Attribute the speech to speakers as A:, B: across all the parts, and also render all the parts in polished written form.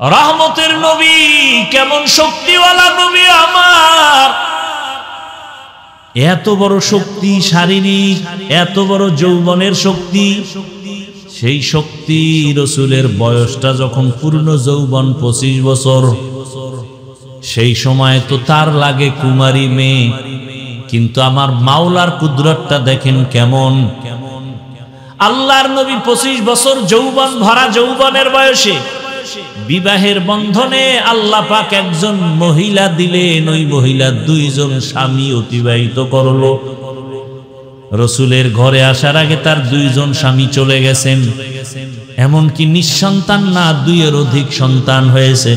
A: রহমতের নবী কেমন শক্তিওয়ালা নবী আমার, এত বড় শক্তি শারীরিক, এত বড় যৌবনের শক্তি। সেই শক্তি রসুলের বয়সটা যখন পূর্ণ যৌবন 25 বছর, সেই সময় তো তার লাগে কুমারী মেয়ে, কিন্তু আমার মাওলার কুদরতটা দেখেন কেমন। আল্লাহর নবী 25 বছর যৌবন ভরা যৌবনের বয়সে বিবাহের বন্ধনে আল্লাহ পাক একজন মহিলা দিলেন, ওই মহিলা 2 জন স্বামী অতিবাহিত করলো। রসুলের ঘরে আসার আগে তার 2 জন স্বামী চলে গেছেন, এমনকি নিঃসন্তান না 2-এর অধিক সন্তান হয়েছে।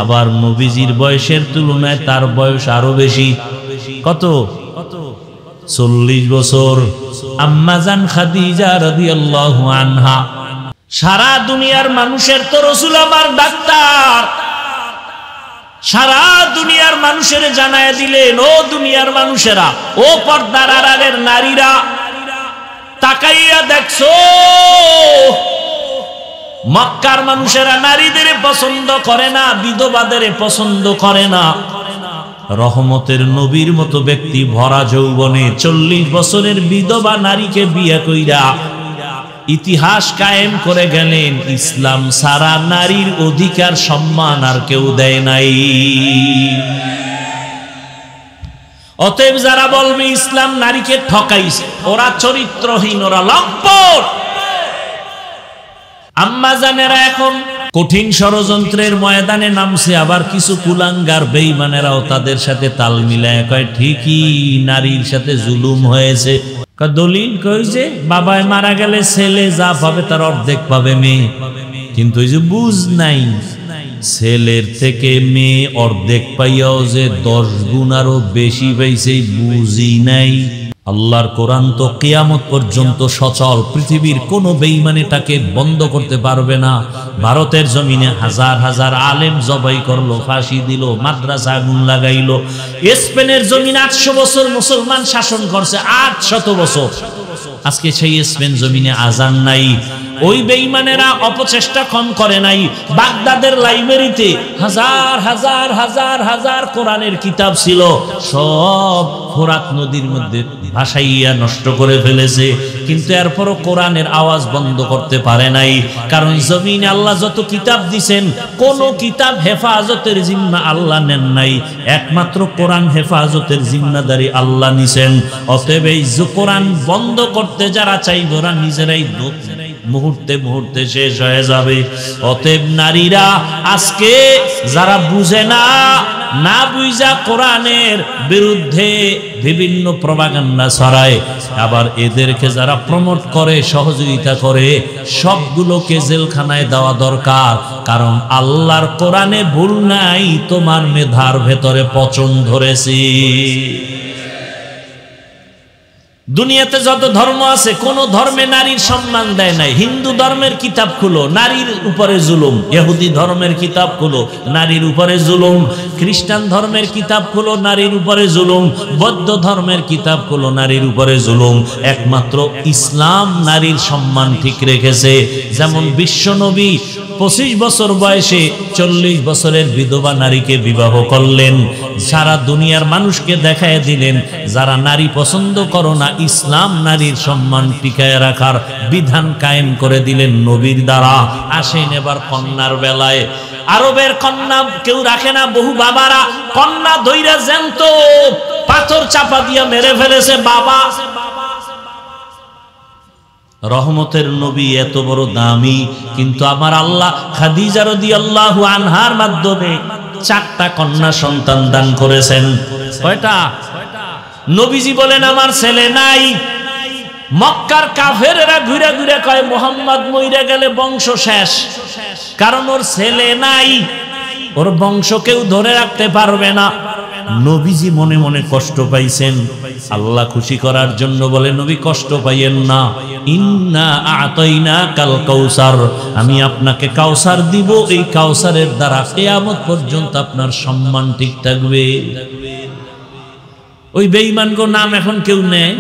A: আবার নবীজির বয়সের তুলনায় তার বয়স আরো বেশি। কত? 40 বছর। আম্মা জান খাদিজা রাদিয়াল্লাহু আনহা, সারা দুনিয়ার মানুষের তো রসুল আমার ডাক্তার, সারা দুনিয়ার মানুষের জানায় দিলেন, ও দুনিয়ার মানুষেরা, ও পর্দার আড়ালের নারীরা, তাকাইয়া দেখছো মক্কার মানুষেরা নারীদের পছন্দ করে না, বিধবাদের পছন্দ করে না। রহমতের নবীর মতো ব্যক্তি ভরা যৌবনে 40 বছরের বিধবা নারীকে বিয়ে কইরা ইতিহাস কায়েম করে গেলেন। ইসলাম সারা নারীর অধিকার সম্মান আর কেউ দেয় নাই। অতএব যারা বলবে ইসলাম নারীকে ঠকাইছে, ওরা চরিত্রহীন, ওরা লম্পট। আম্মা জানেরা এখন কঠিন ষড়যন্ত্রের ময়দানে নামছে, আবার কিছু কুলাঙ্গার বেঈমানেরাও তাদের সাথে তাল মিলায় কয় ঠিকই নারীর সাথে জুলুম হয়েছে। দলিল কইছে বাবায় মারা গেলে ছেলে যা পাবে তার অর্ধেক পাবে মেয়ে, কিন্তু ওই যে বুঝ নাই, ছেলের থেকে মেয়ে অর্ধেক পাইয়াও যে 10 গুণ আরো বেশি পাইছে বুঝি নাই। আল্লাহর কোরআন তো কিয়ামত পর্যন্ত সচল, পৃথিবীর কোনো বেঈমানি তাকে বন্ধ করতে পারবে না। ভারতের জমিনে হাজার হাজার আলেম জবাই করলো, ফাঁসি দিল, মাদ্রাসা আগুন লাগাইলো। স্পেনের জমিনে 800 বছর মুসলমান শাসন করছে, 800 বছর। আজকে সেই স্পেন জমিনে আজান নাই। ওই বেঈমানেরা অপচেষ্টা কম করে নাই। বাগদাদের লাইব্রেরিতে হাজার হাজার হাজার হাজার কোরআনের কিতাব ছিল, সব ফোরাত নদীর মধ্যে ভাসাইয়া নষ্ট করে ফেলেছে, কিন্তু এরপরও কোরআনের আওয়াজ বন্ধ করতে পারে নাই। কারণ জমিনে আল্লাহ যত কিতাব দিছেন, কোন কিতাব হেফাজতের জিম্মা আল্লাহ নেন নাই, একমাত্র কোরআন হেফাজতের জিম্মাদারি আল্লাহ নিছেন। অতএব এই কোরআন বন্ধ করতে যারা চাইবে ওরা নিজেরাই মুহূর্তে মুহূর্তে শেষ হয়ে যাবে। অতএব নারীরা আজকে যারা বুঝে না, না বুঝা কোরআনের বিরুদ্ধে বিভিন্ন প্রপাগান্ডা ছড়ায়, আবার এদেরকে যারা প্রমোট করে, সহযোগিতা করে, সবগুলোকে জেলখানায় দেওয়া দরকার। কারণ আল্লাহর কোরআনে ভুল নাই, তোমার মেধার ভেতরে পচন ধরেছে। দুনিয়াতে যত ধর্ম আছে, কোন ধর্মে নারীর সম্মান দেয় নাই। হিন্দু ধর্মের কিতাব খুলো, নারীর উপরে জুলুম। ইহুদি ধর্মের কিতাব খুলো, নারীর উপরে জুলুম। খ্রিস্টান ধর্মের কিতাব খুলো, নারীর উপরে জুলুম। বৌদ্ধ ধর্মের কিতাব খুলো, নারীর উপরে জুলুম। একমাত্র ইসলাম নারীর সম্মান ঠিক রেখেছে। যেমন বিশ্বনবী 25 বছর বয়সে 40 বছরের বিধবা নারীকে বিবাহ করলেন। সারা দুনিয়ার মানুষকে দেখায় দিলেন, যারা নারী পছন্দ করো না, ইসলাম নারীর সম্মান টিকায় রাখার বিধান কায়েম করে দিলেন নবীর দ্বারা। আসেন এবার কন্যার বেলায়। আরবের কন্যা কেউ রাখে না, বহু বাবারা কন্যা ধইরা জ্যান্ত পাথর চাপা দিয়া মেরে ফেলেছে বাবা। রহমতের নবী এত বড় দামি, কিন্তু আমার আল্লাহ খাদিজা রাদিয়াল্লাহু আনহার মাধ্যমে 4টা কন্যা সন্তান দান করেছেন। কয়টা? নবীজি বলেন আমার ছেলে নাই। মক্কার কাফেরেরা ঘুরে ঘুরে কয় মুহাম্মদ মইরা গেলে বংশ শেষ, কারণ ওর ছেলে নাই, ওর বংশ কেউ ধরে রাখতে পারবে না। নবীজি মনে মনে কষ্ট পাইছেন। আল্লাহ খুশি করার জন্য বলে, নবী কষ্ট পাইয়েন না, ইন্না আতাইনাকাল কাউসার, আমি আপনাকে কাউসার দিব, এই কাউসারের দ্বারা কিয়ামত পর্যন্ত আপনার সম্মান ঠিক থাকবে। ওই বেঈমানগো নাম এখন কেউ নেয়,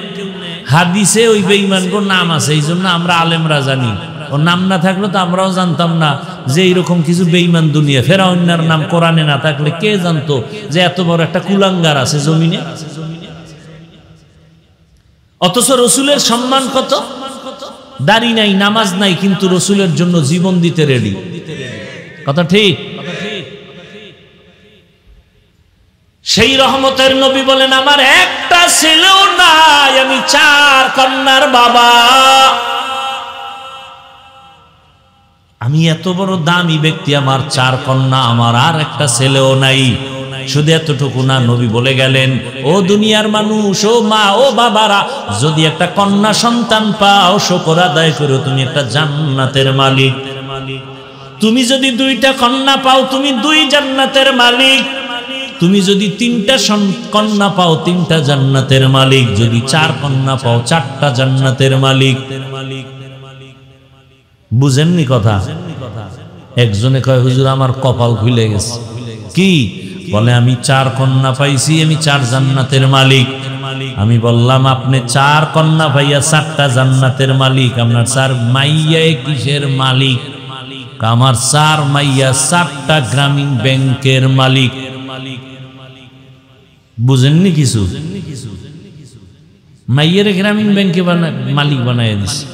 A: হাদিসে ওই বেঈমানগো নাম আছে, এই জন্য আমরা আলেমরা জানি। ও নাম না থাকলে তো আমরাও জানতাম না যে এইরকম কিছু বেঈমান দুনিয়া। ফেরাউনের নাম কোরআনে না থাকলে কে জানতো যে এত বড় একটা কুলাঙ্গার আছে জমিনে? অথচ রসুলের সম্মান কত, দাড়ি নাই, নামাজ নাই, কিন্তু রসুলের জন্য জীবন দিতে রেডি। কথা ঠিক? সেই রহমতের নবী বলেন, আমার একটা ছেলেও নাই, আমি 4 কন্যার বাবা। আমি এত বড় দামি ব্যক্তি, আমার 4 কন্যা, আমার আর একটা ছেলেও নাই। শুধু এতটুকু না, নবী বলে গেলেন, ও দুনিয়ার মানুষ, ও মা, ও বাবারা, যদি একটা কন্যা সন্তান পাও, শুকর আদায় করো, তুমি একটা জান্নাতের মালিক। তুমি যদি 2টা কন্যা পাও, তুমি 2 জান্নাতের মালিক। তুমি যদি 3টা কন্যা পাও, 3টা জান্নাতের মালিক। যদি 4 কন্যা পাও, 4টা জান্নাতের মালিক। বুঝেননি কথা? একজনে কয়, হুজুর আমার কপাল খুলে গেছে। কি বলে? আমি 4 কন্যা পাইছি, আমি 4 জান্নাতের মালিক। আমি বললাম, আপনি 4 কন্যা পাইয়া 4টা জান্নাতের মালিক, আপনার 4 মাইয়া কিসের মালিক? আমার 4 মাইয়া 4টা গ্রামীণ ব্যাংকের মালিক। বুঝেননি কিছু? মাইয়ের গ্রামীণ ব্যাংকে মালিক বানায় দিছে।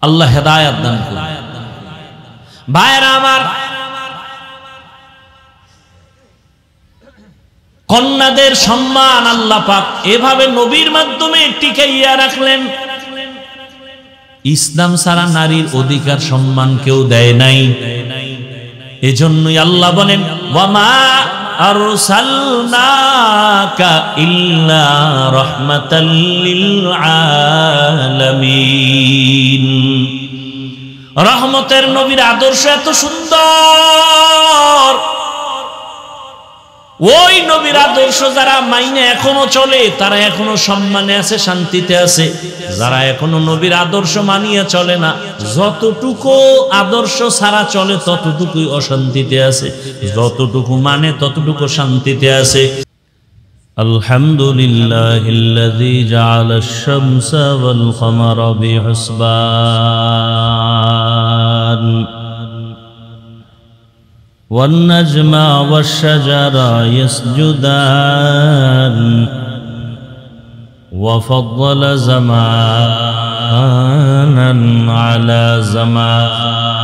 A: আল্লাহ হেদায়েত দান করুন। ভাইরা আমার, কন্যাদের সম্মান আল্লাহ পাক এভাবে নবীর মাধ্যমে টিকাইয়া রাখলেন। ইসলাম ছাড়া নারীর অধিকার সম্মান কেউ দেয় নাই। এজন্যই আল্লাহ বলেন, ওয়ামা আরসালনাকা ইল্লা রাহমাতাল লিল আলামিন। রহমতের নবীর আদর্শ এত সুন্দর, ওই নবীর আদর্শ যারা মাইনে এখনো চলে, তারা এখনো সম্মানে আছে, শান্তিতে আছে। যারা এখনো নবীর আদর্শ মানিয়ে চলে না, যতটুকু আদর্শ ছাড়া চলে ততটুকুই অশান্তিতে আছে, যতটুকু মানে ততটুকু শান্তিতে আছে। আলহামদুলিল্লাহিল্লাযী জাআলাশ শামসা ওয়াল কমারা বিহুসবান والنجم والشجر يسجدان وفضل زمانا على زمان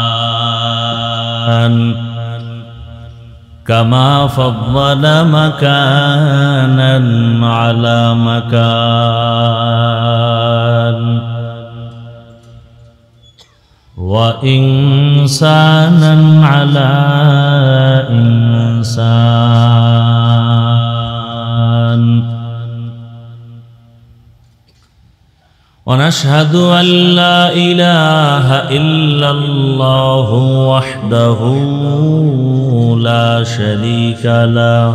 A: كما فضل مكانا على مكان وإنسانا على إنسان ونشهد أن لا إله إلا الله وحده لا شريك له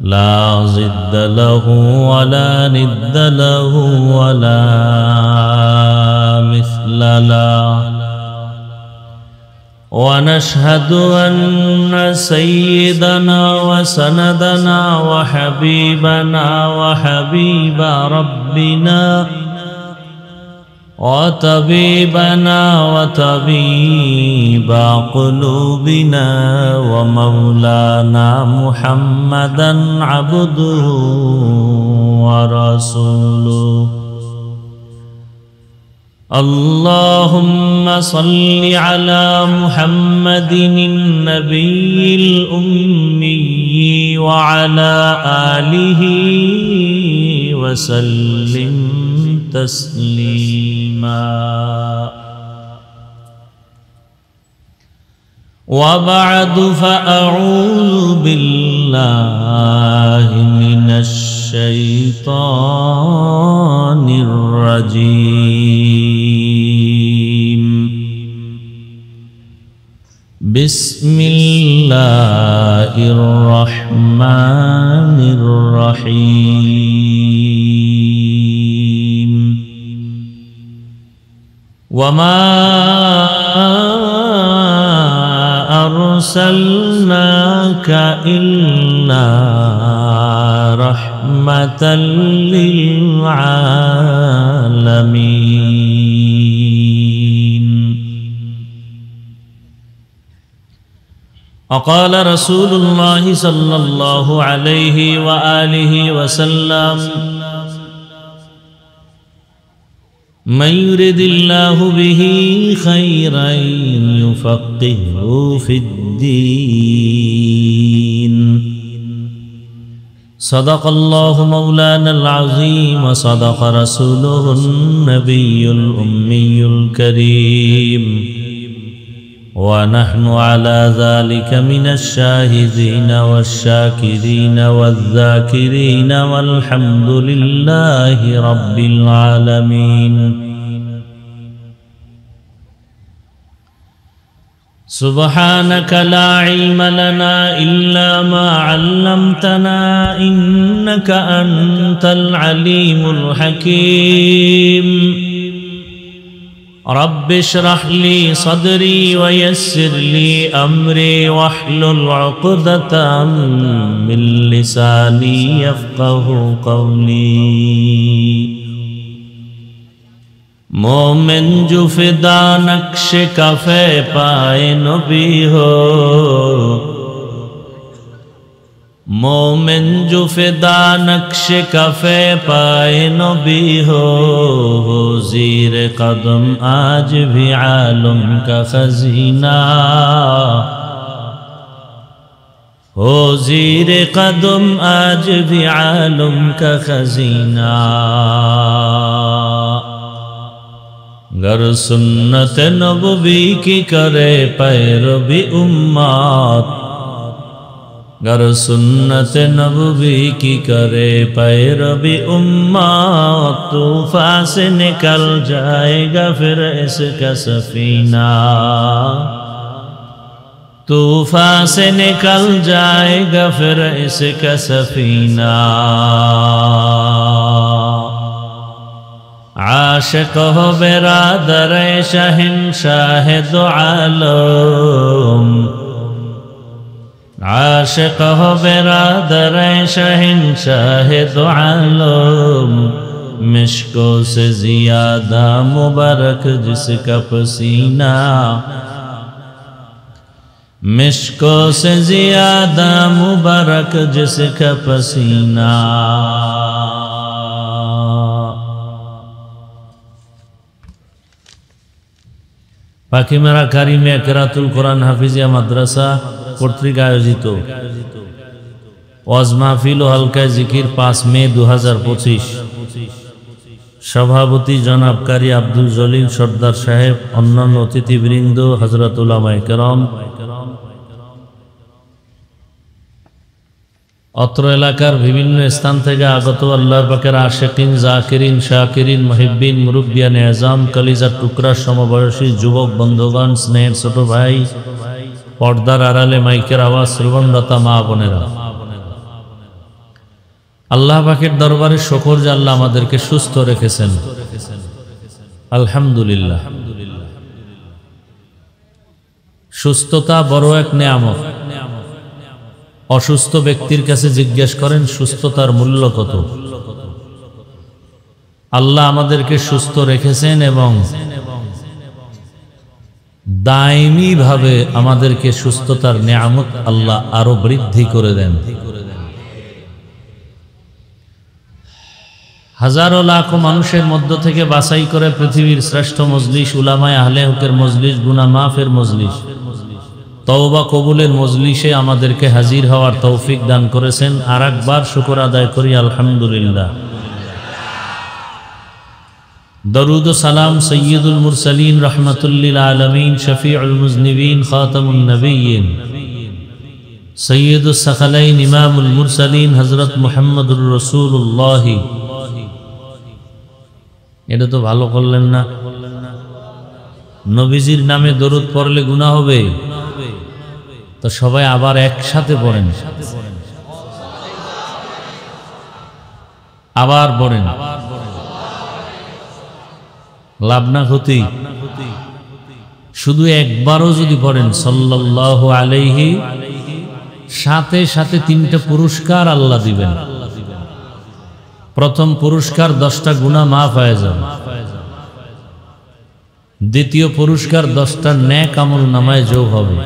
A: لا ضد له ولا ند له ولا مثل له ونشهد أن سيدنا وسندنا وحبيبنا وحبيب ربنا وطبيبنا وطبيب قلوبنا ومولانا محمدا عبده ورسوله اللهم صل على محمد النبي الأمي وعلى آله وسلم تسليما وبعد فأعوذ بالله من الشيطان الرجيم بسم الله الرحمن الرحيم وما أرسلناك إلا رحمة للعالمين العالمين. وقال رسول الله صلى الله عليه وآله وسلم: من يرد الله به خيرا يفقهه في الدين. صدق الله مولانا العظيم وصدق رسوله النبي الأمي الكريم، ونحن على ذلك من الشاهدين والشاكرين والذاكرين والحمد لله رب العالمين. سبحانك لا علم لنا إلا ما علمتنا إنك أنت العليم الحكيم. رب اشرح لي صدري ويسر لي أمري واحلل عقدة من لساني يفقه قولي. مومن جو فدا نقش کفے پائے نبی ہو، مومن جو فدا نقش کفے پائے نبی ہو، زیر قدم آج بھی عالم کا خزینہ، ہو زیر قدم آج بھی عالم کا خزینہ. گر سنت نبوی کی کرے پیروی امت، گر سنت نبوی کی کرے پیروی امت، طوفان سے نکل جائے گا پھر اس کا سفینہ، طوفان سے نکل جائے گا پھر اس کا سفینہ. عاشق ہو برادر شہنشاہ دو عالم، عاشق ہو برادر شہنشاہ دو عالم، مشکوں سے زیادہ مبارک جس کا پسینہ، مشکوں سے زیادہ مبارک جس کا پسینہ. পাখিমারা কারিমিয়া কেরাতুল কোরআন হাফিজিয়া মাদ্রাসা কর্তৃক আয়োজিত ওয়াজ মাহফিল ও হালকা জিকির 5 মে 2025, সভাপতি জনাব কারি আব্দুল জলিল সর্দার সাহেব, অন্যান্য অতিথিবৃন্দ, হযরত উলামায়ে কেরাম, অত্র এলাকার বিভিন্ন স্থান থেকে আগত আল্লাহর পাকের আশিকিন, জাকিরিন, শাকিরিন, মুহিব্বিন, মুরব্বিয়ান এজাম, কলিজার টুকরা সমবয়সী যুবক বন্ধুগণ, স্নেহের ছোট ভাই, পর্দার আড়ালে মাইকের আওয়াজ শ্রবণদাতা মা বোনেরা, আল্লাহ পাকের দরবারে শুকর যে আল্লাহ আমাদেরকে সুস্থ রেখেছেন, আলহামদুলিল্লাহ। সুস্থতা বড় এক নেয়ামত। অসুস্থ ব্যক্তির কাছে জিজ্ঞেস করেন সুস্থতার মূল্য কত। আল্লাহ আমাদেরকে সুস্থ রেখেছেন এবং দায়মি ভাবে আমাদেরকে সুস্থতার নেয়ামত আল্লাহ আরো বৃদ্ধি করে দেন। হাজারো লাখো মানুষের মধ্য থেকে বাছাই করে পৃথিবীর শ্রেষ্ঠ মজলিস, উলামায়ে আহলে হকের মজলিস, গুনাহ মাফের মজলিস, তওবা কবুলের মজলিসে আমাদেরকে হাজির হওয়ার তৌফিক দান করেছেন। আর একবার শুকর আদায় করি আলহামদুলিল্লাহ। দরুদ ও সালাম সৈয়দুল মুরসালিন রহমাতুল্লিল আলামিন, শফিউল মুজনিবিন, খাতামুন নবিয়্যিন, সৈয়দুস সাকালাইন, ইমামুল মুরসালিন হযরত মুহাম্মদুর রাসূলুল্লাহ। এটা তো ভালো করলেন না। নবীজির নামে দরুদ পড়লে গুনাহ হবে, তো সবাই আবার একসাথে পড়েন, আবার পড়েন, লাভ না ক্ষতি। শুধু একবারও যদি পড়েন সাল্লাল্লাহু আলাইহি, সাথে সাথে 3টা পুরস্কার আল্লাহ দিবেন। প্রথম পুরস্কার 10টা গুনাহ মাফ হয়ে যাবে, দ্বিতীয় পুরস্কার 10টা নেক আমল নামায় যোগ হবে,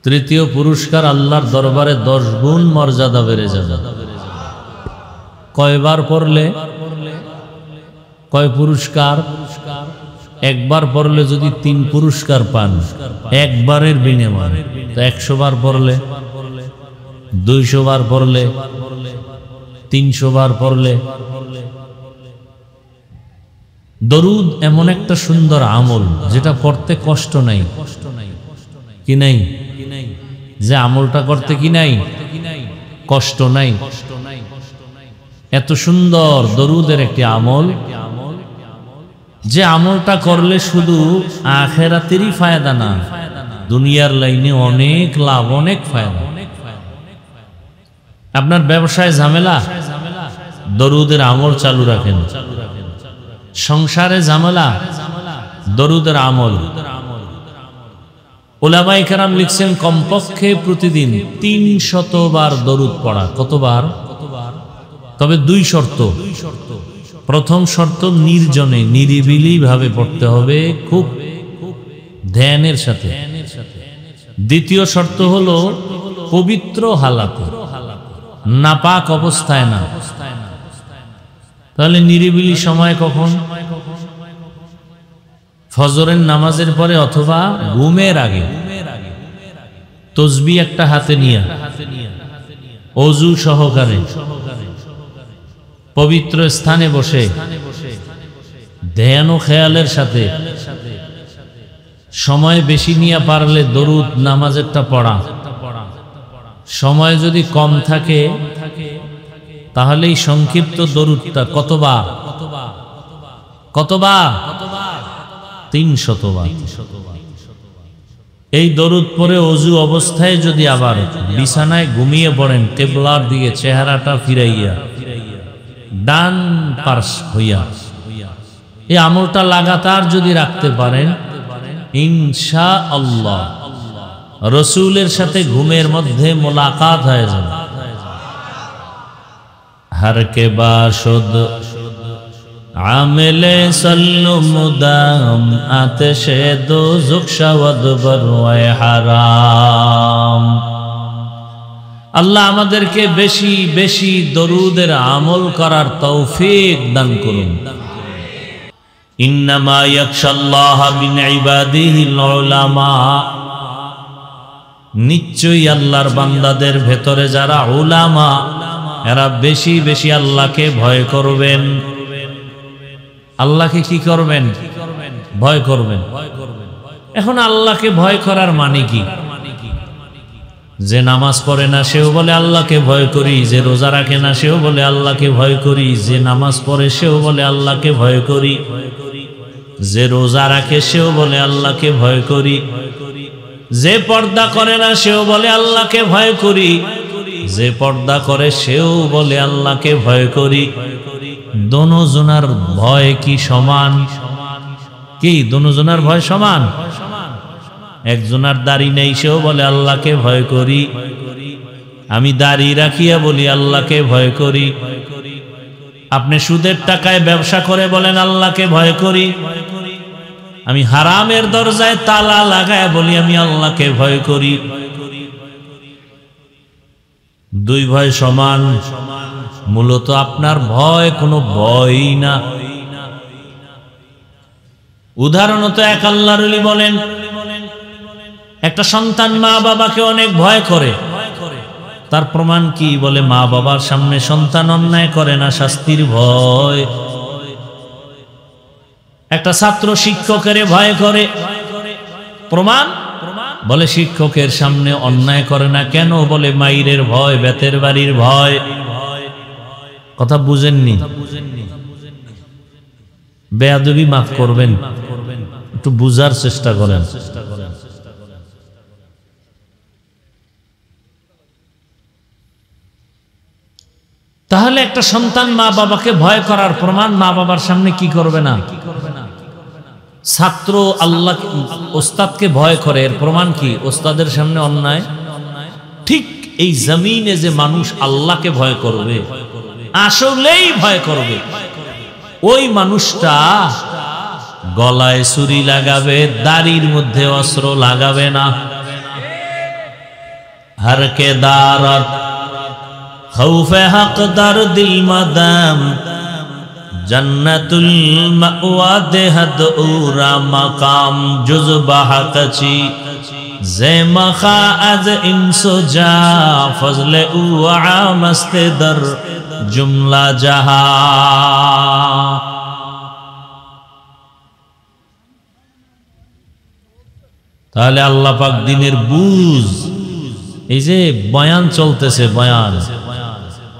A: তৃতীয় পুরস্কার আল্লাহর দরবারে 10 গুণ মর্যাদা বেড়ে যাবে। কয়বার পড়লে কয় পুরস্কার? একবার পড়লে যদি 3 পুরস্কার পান একবারের বিনিময়ে, তো 100 বার পড়লে, 200 বার পড়লে, 300 বার পড়লে। দরুদ এমন একটা সুন্দর আমল যেটা করতে কষ্ট নাই, কি নাই? যে আমলটা করতে কি নাই? কষ্ট নাই। এত সুন্দর দরুদের একটি আমল, যে আমলটা করলে শুধু আখিরাতেরই ফায়দা না, দুনিয়ার লাইনে অনেক লাভ, অনেক ফায়দা। আপনার ব্যবসায় ঝামেলা, দরুদের আমল চালু রাখেন। সংসারে ঝামেলা, দরুদের আমল। উলামায়ে কেরাম লিখছেন কমপক্ষে প্রতিদিন 300 বার দরুদ পড়া। কতবার? তবে 2 শর্ত। প্রথম শর্ত নির্জনে নিরিবিলি ভাবে পড়তে হবে, খুব ধ্যানের সাথে। দ্বিতীয় শর্ত হলো পবিত্র হালাতে, নাপাক অবস্থায় না। তাহলে নিরিবিলি সময় কখন? ফজরের নামাজের পরে অথবা ঘুমের আগে। তসবিহ একটা হাতে নিয়ে ওযু সহকারে পবিত্র স্থানে বসে ধ্যান ও খেয়ালের সাথে সময় বেশি নিয়ে পারলে দরুদ নামাজেরটা পড়া। সময় যদি কম থাকে তাহলে এই সংক্ষিপ্ত দরুদটা কতবার? 300 বার। এই দরুদ পরে ওযু অবস্থায় যদি আবার বিছানায় ঘুমিয়ে পড়েন, কিবলার দিকে চেহারাটা ফিরাইয়া ডান পাশ হইয়া, এই আমলটা লাগাতার যদি রাখতে পারেন, ইনশাআল্লাহ রাসূলের সাথে ঘুমের মধ্যে মোলাকাত হয়ে যাবে। हर के बाशुद आमिले सल्लु मुदाम आतिशे दोज़ख शवद बरवाए हराम। আল্লাহ আমাদেরকে বেশি বেশি দরুদের আমল করার তৌফিক দান করুন। ইন্নামা ইয়াখশাল্লাহ মিন ইবাদিহিল উলামা, নিশ্চয়ই আল্লাহর বান্দাদের ভেতরে যারা উলামা, এরা বেশি বেশি আল্লাহকে ভয় করবেন। আল্লাহকে কি করবেন? ভয় করবেন। এখন আল্লাহকে ভয় করার মানে কি? যে নামাজ পড়ে না সেও বলে আল্লাহকে ভয় করি, যে রোজা রাখে না সেও বলে আল্লাহকে ভয় করি, যে নামাজ পড়ে সেও বলে আল্লাহকে ভয় করি, যে রোজা রাখে সেও বলে আল্লাহকে ভয় করি, যে পর্দা করে না সেও বলে আল্লাহকে ভয় করি, যে পর্দা করে সেও বলে আল্লাহকে ভয় করি। দোনোজনার ভয় কি সমান? কি দোনোজনার ভয় সমান? একজনার দাড়ি নেই সেও বলে আল্লাহকে ভয় করি, আমি দাড়ি রাখিয়া বলি আল্লাহকে ভয় করি। আপনি সুদের টাকায় ব্যবসা করে বলেন আল্লাহকে ভয় করি, আমি হারামের দরজায় তালা লাগায় বলি আমি আল্লাহকে ভয় করি। দুই ভয় সমান? মূলত আপনার ভয় কোনো ভয়ই না। উদাহরণত এক আল্লাহর ওলি বলেন, একটা সন্তান মা বাবাকে অনেক ভয় করে। তার প্রমাণ কি? বলে মা বাবার সামনে সন্তান অন্যায় করে না, শাস্তির ভয়। একটা ছাত্র শিক্ষকের ভয় করে, প্রমাণ? বলে শিক্ষকের সামনে অন্যায় করে না কেন? বলে মাইরের ভয়, বেতের বাড়ির ভয়। কথা বুঝেননি? বেয়াদবি মাফ করবেন, একটু বুঝার চেষ্টা করেন। তাহলে একটা সন্তান মা বাবাকে ভয় করার প্রমাণ মা বাবার সামনে কি করবে না। ছাত্র আল্লাহ ওস্তাদকে ভয় করে, এর প্রমাণ কি? ওস্তাদের সামনে অন্যায়। ঠিক এই জমিনে যে মানুষ আল্লাহকে ভয় করবে, আসলেই ভয় করবে, ওই মানুষটা গলায় ছুরি লাগাবে, দাড়ির মধ্যে অস্ত্র লাগাবে না। हर के दारत खौफे हक दर दिल मदम जन्नतुल मअवा देहद उरा मकाम जुज बहकची जे मखा अज इंसो जा फजले उआ मस्ते दर जुमला जहा। তাহলে আল্লাহ পাক দিনের বুঝ, এই যে বয়ান চলতেছে, বয়ান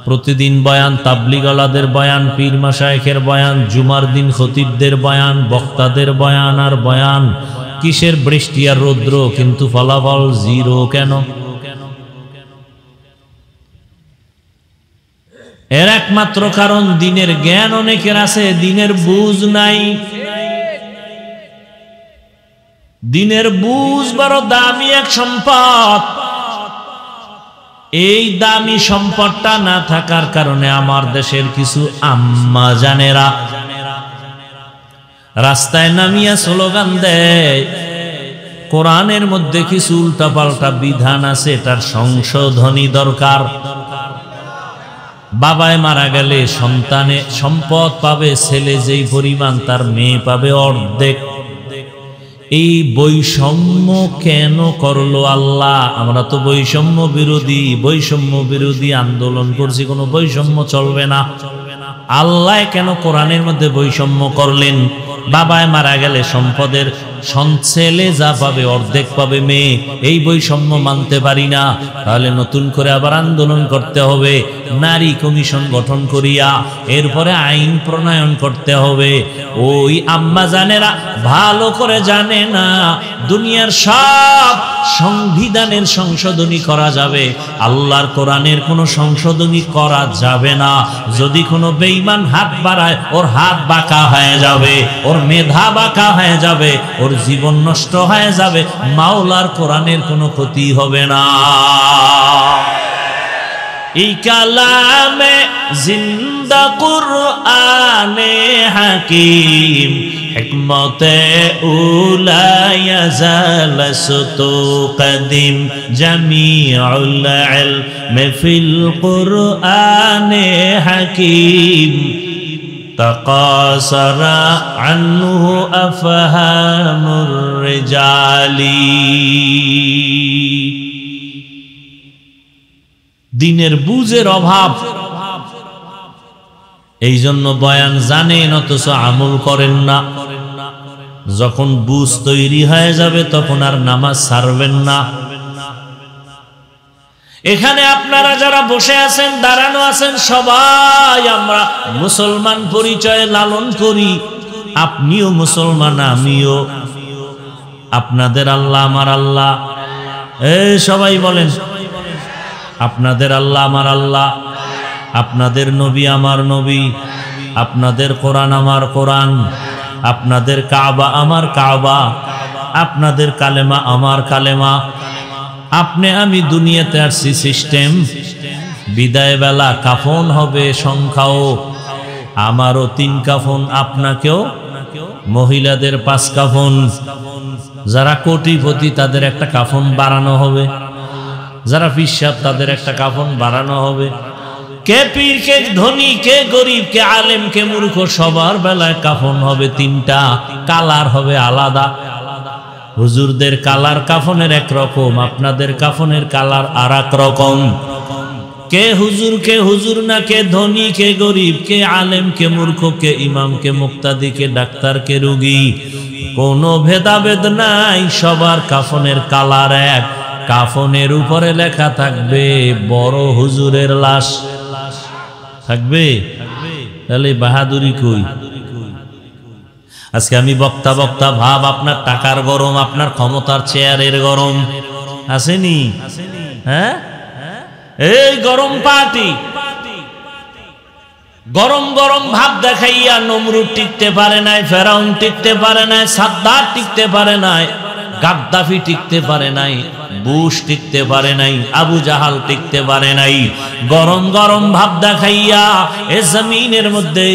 A: প্রতিদিন বয়ান, তাবলিগওয়ালাদের বয়ান, পীর মাশায়েখের বয়ান, জুমার দিন খতিবদের বয়ান, বক্তাদের বয়ান আর বয়ান, কিসের বৃষ্টি আর রৌদ্র, কিন্তু ফলাফল জিরো। কেন? এর একমাত্র কারণ দিনের জ্ঞান অনেকের আছে, দিনের বুঝ নাই। দিনের বুঝ বড় দামি এক সম্পদ। এই দামি সম্পদটা না থাকার কারণে আমার দেশের কিছু আম্মা জানেরা রাস্তায় নামিয়া স্লোগান দেয়, কোরআনের মধ্যে কিছু উল্টাপাল্টা বিধান আছে, এটার সংশোধনী দরকার। বাবায় মারা গেলে সন্তানে সম্পদ পাবে ছেলে যেই পরিমাণ, তার মেয়ে পাবে অর্ধেক। এই বৈষম্য কেন করলো আল্লাহ? আমরা তো বৈষম্য বিরোধী আন্দোলন করছি, কোনো বৈষম্য চলবে না। আল্লাহ কেন কোরআনের মধ্যে বৈষম্য করলেন? বাবায় মারা গেলে সম্পদের ছেলে যা পাবে অর্ধেক পাবে মেয়ে, এই বৈষম্য মানতে পারি না। তাহলে নতুন করে আবার আন্দোলন করতে হবে, নারী কমিশন গঠন করিয়া এরপরে আইন প্রণয়ন করতে হবে। ওই আম্মা জানেরা ভালো করে জানে না দুনিয়ার সব সংবিধানের সংশোধনী করা যাবে, আল্লাহর কোরআনের কোনো সংশোধনী করা যাবে না। যদি কোনো বেঈমান হাত বাড়ায়, ওর হাত বাঁকা হয়ে যাবে, ওর মেধা বাঁকা হয়ে যাবে, ওর জীবন নষ্ট হয়ে যাবে, মাওলার কোরআনের কোনো ক্ষতি হবে না। এই কালামে জিন্দা কুরআনে হাকিম হিকমতে উলা ইয়াজাল সুতু কদিম জামিউল ইলম ফিল কুরআনে হাকিম تقاصر عنه أفهام الرجال। দিনের বুঝের অভাব, এই জন্য বয়ান জানেন অথচ আমল করেন না। যখন বুঝ তৈরি হয়ে যাবে তখন আর নামাজ ছাড়বেন না। এখানে আপনারা যারা বসে আছেন, দাঁড়ানো আছেন, সবাই আমরা মুসলমান পরিচয় লালন করি। আপনিও মুসলমান, আমিও। আপনাদের আল্লাহ আমার আল্লাহ, সবাই বলেন আপনাদের আল্লাহ আমার আল্লাহ, আপনাদের নবী আমার নবী, আপনাদের কোরআন আমার কোরআন, আপনাদের কাবা আমার কাবা, আপনাদের কালেমা আমার কালেমা। আপনি আমি দুনিয়াতে আসছি সিস্টেম, বিদায় বেলা কাফন হবে সংখ্যাও, আমারও 3 কাফন, আপনাকেও মহিলাদের 5 কাফন। যারা কোটিপতি তাদের একটা কাফন বাড়ানো হবে, যারা পিসাব তাদের একটা কাফন বাড়ানো হবে। কে পীর, কে ধনী, কে গরিব, কে আলেম, কে মূর্খ, সবার বেলায় কাফন হবে 3টা, কালার হবে আলাদা। হুজুরদের কালার কাফনের একরকম, আপনাদের কাফনের কালার আর এক রকম। কে হুজুর না, কে ধনী, কে গরিব, কে আলেম, কে মূর্খ, কে ইমাম, কে মুক্তাদি, কে ডাক্তার, কে রোগী, কোনো ভেদাভেদ নাই। সবার কাফনের কালার এক। কাফনের উপরে লেখা থাকবে বড় হুজুরের লাশ থাকবে। তাহলে বাহাদুরি কই? আজকে আমি বক্তা ভাব, আপনার টাকার গরম, আপনার ক্ষমতার চেয়ারের গরম আসেনি? হ্যাঁ, এই গরম পার্টি, গরম ভাব দেখাইয়া নমরুদ টিকতে পারে নাই, ফেরাউন টিকতে পারে নাই, সাদ্দাত টিকতে পারে নাই, গাদ্দাফি টিকতে পারে নাই। বুশ টিকতে পারে নাই, আবু জাহাল টিকতে পারে নাই। গরম গরম ভাব দেখাইয়া এ জমিনের মধ্যে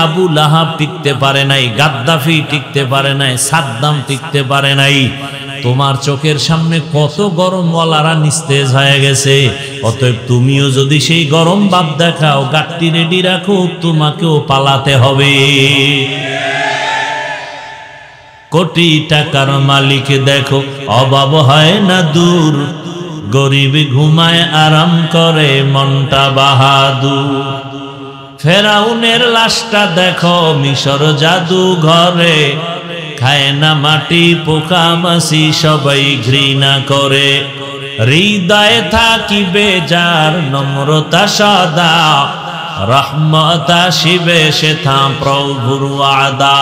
A: আবু লাহাব টিকতে পারে নাই, গাদ্দাফি টিকতে পারে নাই, সাদ্দাম টিকতে পারে নাই। তোমার চোখের সামনে কত গরম ওয়ালারা নিস্তেজ হয়ে গেছে। অতএব তুমিও যদি সেই গরম ভাব দেখাও, গাট্টি রেডি রাখো, তোমাকেও পালাতে হবে। কোটি টাকার মালিক দেখো অভাব হয় না দূর, গরিব ঘুমায় আরাম করে মনটা বাহাদুর। ফেরাউনের লাশটা দেখো মিশর জাদু ঘরে, খায় না মাটি পোকা মাছি সবাই ঘৃণা করে। হৃদয়ে থাকিবে যার নম্রতা সদা, রহমত আসিবে সেথা প্রভুর ওয়াদা।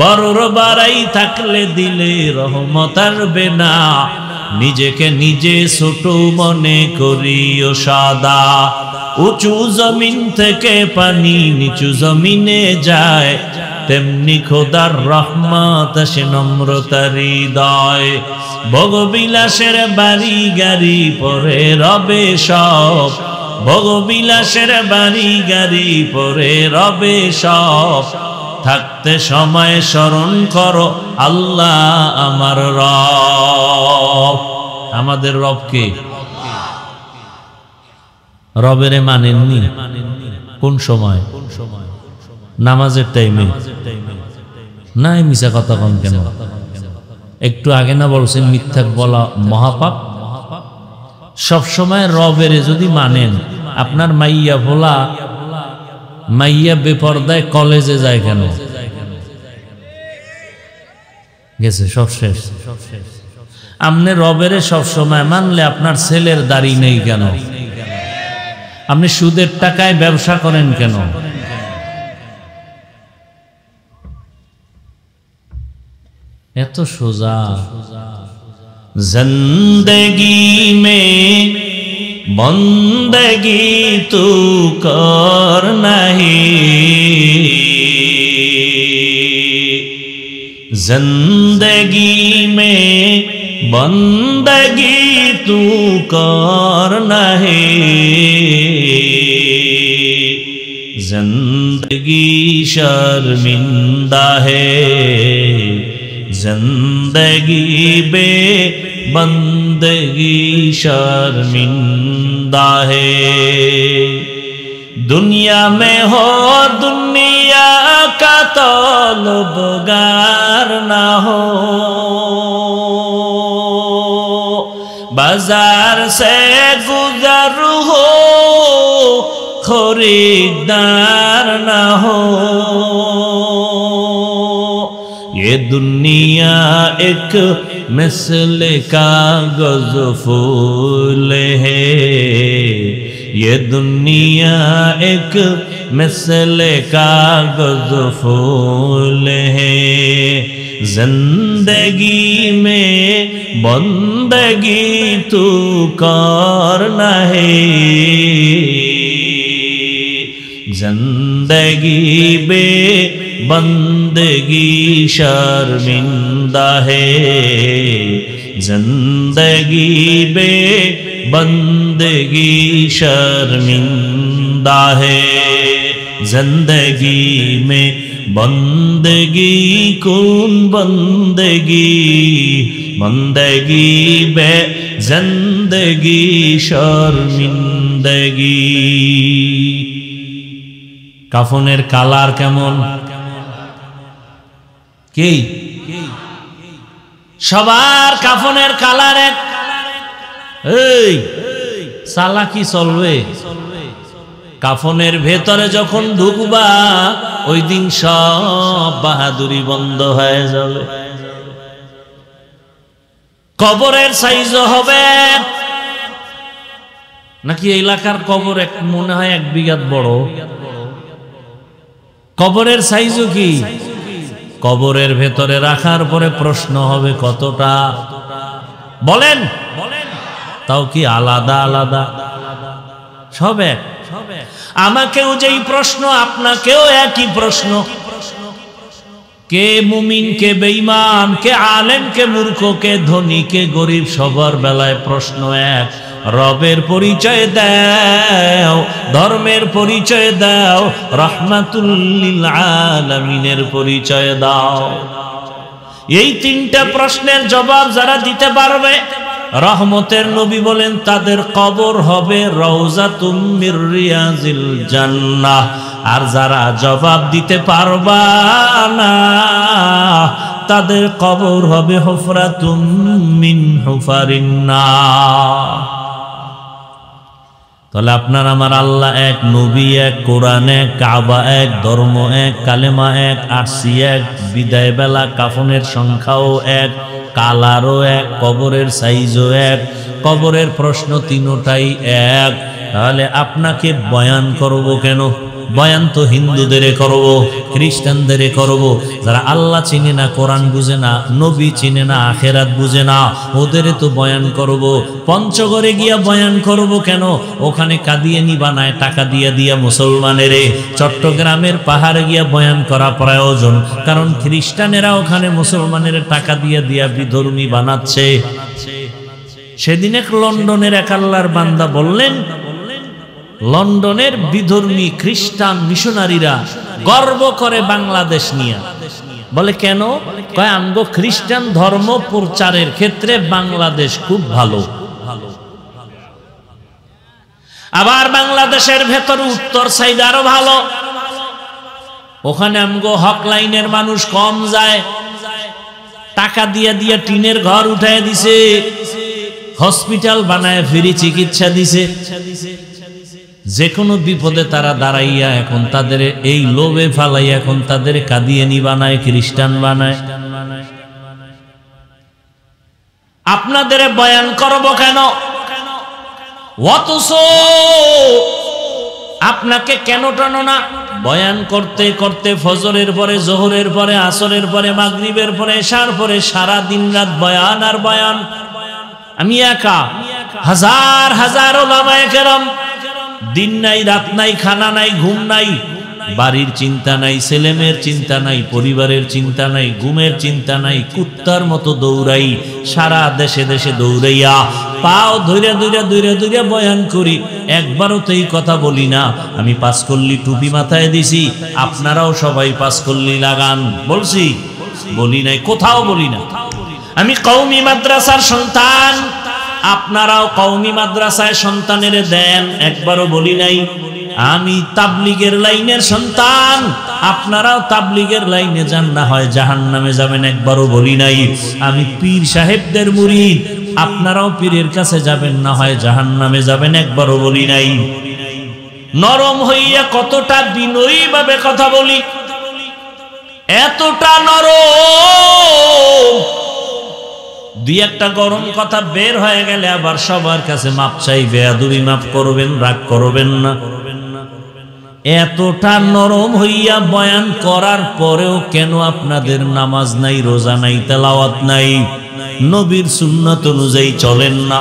A: বড়র বাড়াই থাকলে দিলে রহমত আসবে না, নিজেকে নিজে ছোট মনে করিও সদা। উঁচু জমিন থেকে পানি নিচু জমিনে যায়, তেমনি খোদার রহমত আসে নম্রতার হৃদয়। ভোগবিলাসের বাড়ি গাড়ি পরে রবে সব, ভোগবিলাসের বাড়ি গাড়ি পরে রবে সব। থাকতে সময় স্মরণ করো আল্লাহ আমার রব। আমাদের রবকে, রবেরে মানেননি কোন সময়? নামাজের টাইমে। নাই মিছা কথা কন কেন? একটু আগে না বলছেন মিথ্যা বলা মহাপাপ? সবসময় রবেরে যদি মানেন, আপনার মাইয়া ভোলা মাইয়া বেপরদায় কলেজে যায় কেন? গেছে সব শেষ। আপনি রবেরে সবসময় মানলে আপনার ছেলের দাড়ি নেই কেন? আপনি সুদের টাকায় ব্যবসা করেন কেন? এত সোজা। জিন্দেগি মে বন্দगी तू कर नहीं, जिंदगी में बंदगी तू कर नहीं, जिंदगी शर्मिंदा है, जिंदगी बे बंदगी शर्मिंदा है। दुनिया में हो दुनिया का तलबगार ना हो, बाजार से गुजर हो खरीदार ना हो। ये दुनिया एक मिसल कागज फूल है, ये दुनिया एक मिसल कागज फूल है, जिंदगी में बंदगी तू करना है, जिंदगी बे बंदगी शर्मिंदा है, जिंदगी बे बंदगी शर्मिंदा है। जिंदगी में बंदगी कौन बंदगी, बंदगी बे जिंदगी शर्मिंदगी। কাফনের কালার কেমন? কি সবার কাফনের কালার এক? এই চালাকি চলবে? কাফনের ভেতরে যখন ঢুকবা ওই দিন সব বাহাদুরি বন্ধ হয়ে যাবে। কবরের সাইজ হবে নাকি এলাকার কবর এক মনে হয় 1 বিঘা বড়? কবরের সাইজও কি? কবরের ভেতরে রাখার পরে প্রশ্ন হবে কতটা বলেন? তাও কি আলাদা আলাদা? সব এক। আমাকেও যেই প্রশ্ন আপনাকেও একই প্রশ্ন। কে মুমিন কে বেঈমান, কে আলেম কে মূর্খ, কে ধনী কে গরিব, সবার বেলায় প্রশ্ন এক, রবের পরিচয় দাও, ধর্মের পরিচয় দাও, রাহমাতুল লিল আলামিনের পরিচয় দাও। এই তিনটা প্রশ্নের জবাব যারা দিতে পারবে, রহমতের নবী বলেন তাদের কবর হবে রওজাতুম মির রিয়াজিল জান্নাহ। আর যারা জবাব দিতে পারবা না, তাদের কবর হবে হুফরাতুম মিন হুফারিন নার। তাহলে আপনার আমার আল্লাহ এক, নবী এক, কোরআন এক, কাবা এক, ধর্ম এক, কালেমা এক, আরশি এক, বিদায় বেলা কাফনের সংখ্যাও এক, কালারও এক, কবরের সাইজও এক, কবরের প্রশ্ন তিনটাই এক। তাহলে আপনাকে বয়ান করব কেন? বয়ান তো হিন্দুদের করব, খ্রিস্টানদের করব, যারা আল্লাহ চিনে না, কোরআন বুঝে না, নবী চিনে না, আখেরাত বুঝে না, ওদের তো বয়ান করব। পঞ্চগড়ে গিয়া বয়ান করব কেন? ওখানে কাদিয়ানি বানায় টাকা দিয়া দিয়া মুসলমানের। চট্টগ্রামের পাহাড়ে গিয়া বয়ান করা প্রয়োজন, কারণ খ্রিস্টানেরা ওখানে মুসলমানের টাকা দিয়া দিয়া বিধর্মী বানাচ্ছে। সেদিন এক লন্ডনের এক আল্লাহর বান্দা বললেন, লন্ডনের বিধর্মী খ্রিস্টান মিশনারিরা গর্ব করে বাংলাদেশ নিয়ে। বলে কেন? কয় আমগো খ্রিস্টান ধর্ম প্রচারের ক্ষেত্রে বাংলাদেশ খুব ভালো। আবার বাংলাদেশের ভেতর উত্তর সাইড আরো ভালো, ওখানে আমগো হক লাইনের মানুষ কম যায়, টাকা দিয়া দিয়া টিনের ঘর উঠায় দিছে, হসপিটাল বানায় ফ্রি চিকিৎসা দিছে। যে কোনো বিপদে তারা দাঁড়াইয়া এখন তাদের এই লোভে ফালাই এখন তাদের কাদিয়ানি বানায়, খ্রিস্টান বানায়। আপনাদের বয়ান করব কেন? অথচ আপনাকে কেন টানো না? বয়ান করতে করতে ফজরের পরে, জোহরের পরে, আসরের পরে, মাগরিবের পরে, এশার পরে সারা দিন রাত বয়ান আর বয়ান। আমি একা, হাজার হাজার ওলামায়ে কেরাম, দিন নাই রাত নাই, খানা নাই ঘুম নাই, বাড়ির চিন্তা নাই, ছেলেমেয়ের চিন্তা নাই, পরিবারের চিন্তা নাই, ঘুমের চিন্তা নাই, কুত্তার মতো দৌড়াই, সারা দেশে দেশে দৌড়াইয়া পাও ধইরা ধইরা ধইরা ধইরা বয়ান করি। একবারও তো এই কথা বলি না আমি পাঁচকল্লি টুপি মাথায় দিছি, আপনারাও সবাই পাঁচকল্লি লাগান, বলছি? বলি নাই, কোথাও বলি না। আমি কওমি মাদ্রাসার সন্তান, আপনারাও কওমি মাদ্রাসায় সন্তানের দেন, একবারও বলি নাই। আমি তাবলীগের লাইনের সন্তান, আপনারাও তাবলীগের লাইনে যান, না হয় জাহান্নামে যাবেন, একবারও বলি নাই। আমি পীর সাহেবদের মুরিদ, আপনারাও পীরের কাছে যাবেন, না হয় জাহান্নামে যাবেন, একবারও বলি নাই। নরম হইয়া কতটা বিনয়ী ভাবে কথা বলি, এতটা নরম, দুই একটা গরম কথা বের হয়ে গেলে আবার সবার কাছে মাপ চাই, বেয়াদবি মাফ করবেন, রাগ করবেন না। এতটা নরম হইয়া বয়ান করার পরেও কেন আপনাদের নামাজ নাই, রোজা নাই, তেলাওয়াত নাই, নবীর সুন্নাত অনুযায়ী চলেন না?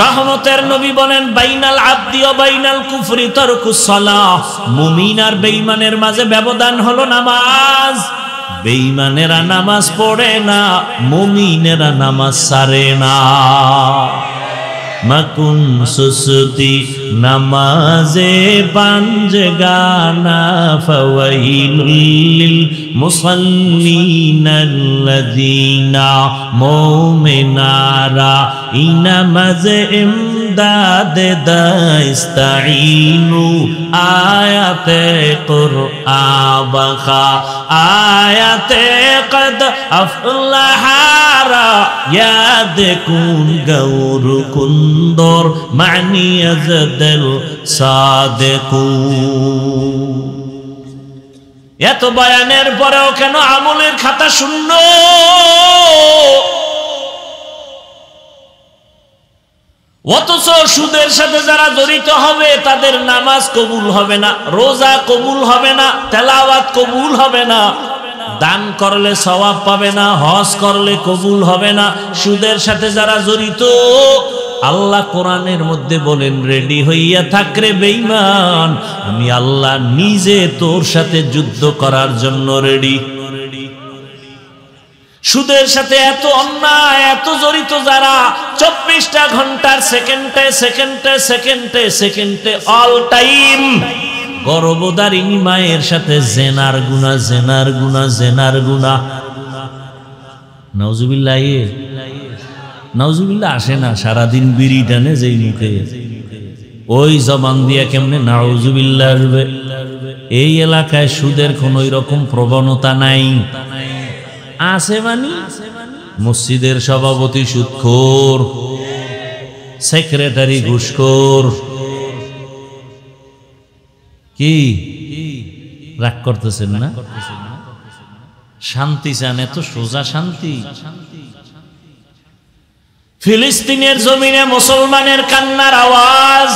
A: রহমতের নবী বলেন, বাইনাল আবদি ওয়া বাইনাল কুফরি তারকুস সালাহ। মুমিন আর বেঈমানের মাঝে ব্যবধান হলো নামাজ। বেঈমানেরা নামাজ পড়ে না, মুমিনেরা নামাজ ছাড়ে না। মাকুন সুসতি নামাজে পাঞ্জগানা ফাওয়াইলুল লিল মুসাল্লিনাল্লাযীনা মুমিনারা ইনামাজে ইমদাদে দাইস্তাইনু আয়াতে কুরআবাখা আয়াতে কদ আফলাহারা ইয়াদ কুন গৌর কুন্দর মানি আজদল সাদেকু। এত বয়ানের পরেও কেন আমলের খাতা শূন্য? অথচ সুদের সাথে যারা জড়িত হবে তাদের নামাজ কবুল হবে না, রোজা কবুল হবে না, তেলাওয়াত কবুল হবে না, দান করলে সওয়াব পাবে না, হজ করলে কবুল হবে না। সুদের সাথে যারা জড়িত, আল্লাহ কোরআনের মধ্যে বলেন, রেডি হইয়া থাক রে বেঈমান, আমি আল্লাহ নিজে তোর সাথে যুদ্ধ করার জন্য রেডি। সুদের সাথে এত অন্যায়, এত জড়িত যারা, 24টা ঘন্টার সেকেন্ডে সেকেন্ডে সেকেন্ডে সেকেন্ডে অল টাইম গর্ভধারিণী মায়ের সাথে জেনার গুনাহ, জেনার গুনাহ, জেনার গুনাহ। নাউজুবিল্লাহ, নাউজুবিল্লাহ আসে না, সারাদিন বিড়ি টানে যেই মুখে, ওই জবান দিয়া কেমনে নাউজুবিল্লাহ আসবে? এই এলাকায় সুদের কোন রকম প্রবণতা নাই। আছে মানে মসজিদের সভাপতি সুদখোর, সেক্রেটারি ঘুষখোর। কি রাগ করতেছেন না? শান্তি চান, এত সোজা শান্তি? ফিলিস্তিনের জমিনে মুসলমানের কান্নার আওয়াজ,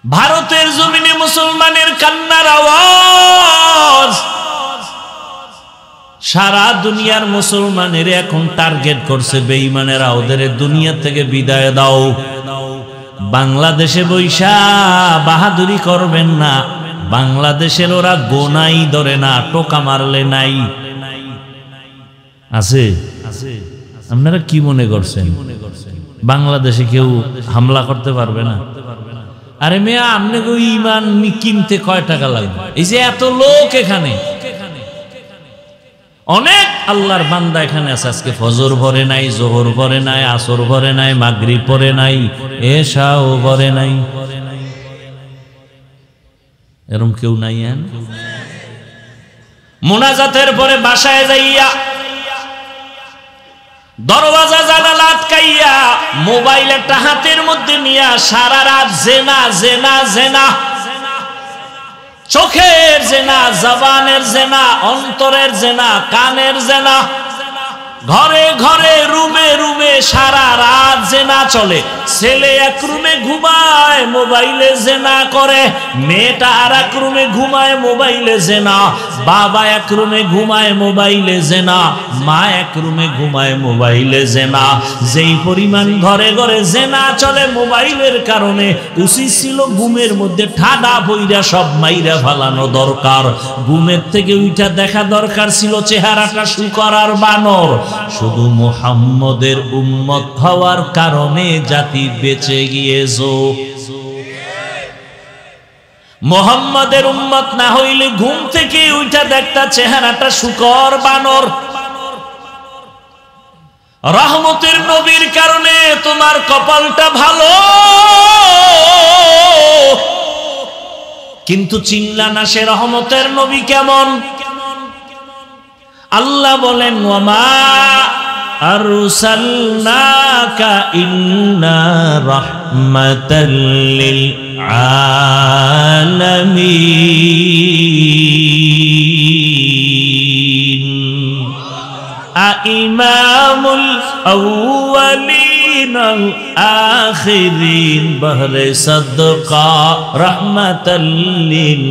A: ভারতের জমিনে মুসলমানের কান্নার আওয়াজ। সারা দুনিয়ার মুসলমানের এখন টার্গেট করছে বেঈমানেরা, ওদের দুনিয়া থেকে বিদায় দাও। বাংলাদেশে বৈশা বাহাদুরি করবেন না, বাংলাদেশের ওরা গোনাই ধরে না, টোকা মারলে নাই। আছে? আপনারা কি মনে করছেন বাংলাদেশে কেউ হামলা করতে পারবে না? আরে মেয়া, আপনাকে ইমান কিনতে কয় টাকা লাগবে? এই যে এত লোক এখানে, অনেক আল্লাহর বান্দা এখানে আছে, আজকে ফজর ভরে নাই, জোহর ভরে নাই, আসর ভরে নাই, মাগরিব পড়ে নাই, এশাও ভরে নাই। এরকম কেউ নাই? মুনাজাতের পরে বাসায় যাইয়া দরওয়াজা জানালা আটকাইয়া মোবাইল একটা হাতের মধ্যে নিয়া সারা রাত জেনা জেনা জেনা, চোখের জেনা, জবানের জেনা, অন্তরের জেনা, কানের জেনা, ঘরে ঘরে রুমে রুমে সারা রাত জেনা চলে। ছেলে এক রুমে ঘুমায়, মোবাইলে জেনা করে, মেয়েটা আর এক রুমে ঘুমায়, মোবাইলে জেনা, বাবা এক রুমে ঘুমায়, মোবাইলে জেনা, মা এক রুমে ঘুমায়, মোবাইলে জেনা। যেই পরিমাণ ঘরে ঘরে জেনা চলে মোবাইলের কারণে, উচিত ছিল ঘুমের মধ্যে ঠাডা বইরা সব মাইরা ফালানো দরকার। ঘুমের থেকে উইটা দেখা দরকার ছিল চেহারাটা শুকর আর বানর। শুধু মুহাম্মদের উম্মত হওয়ার কারণে জাতি বেঁচে গিয়েছো। মুহাম্মদের উম্মত না হইলে ঘুম থেকে উইটা দেখতা চেহারাটা শুকর বানর। রহমতের নবীর কারণে তোমার কপালটা ভালো, কিন্তু চিনলা না সে রহমতের নবী কেমন। আল্লাহ বলেন, ওয়ামা আরসালনাকা ইল্লা রাহমাতাল লিল আলামিন। ইমামুল আউয়ালিন আল আখিরিন বহরে সাদকা রাহমাতাল লিল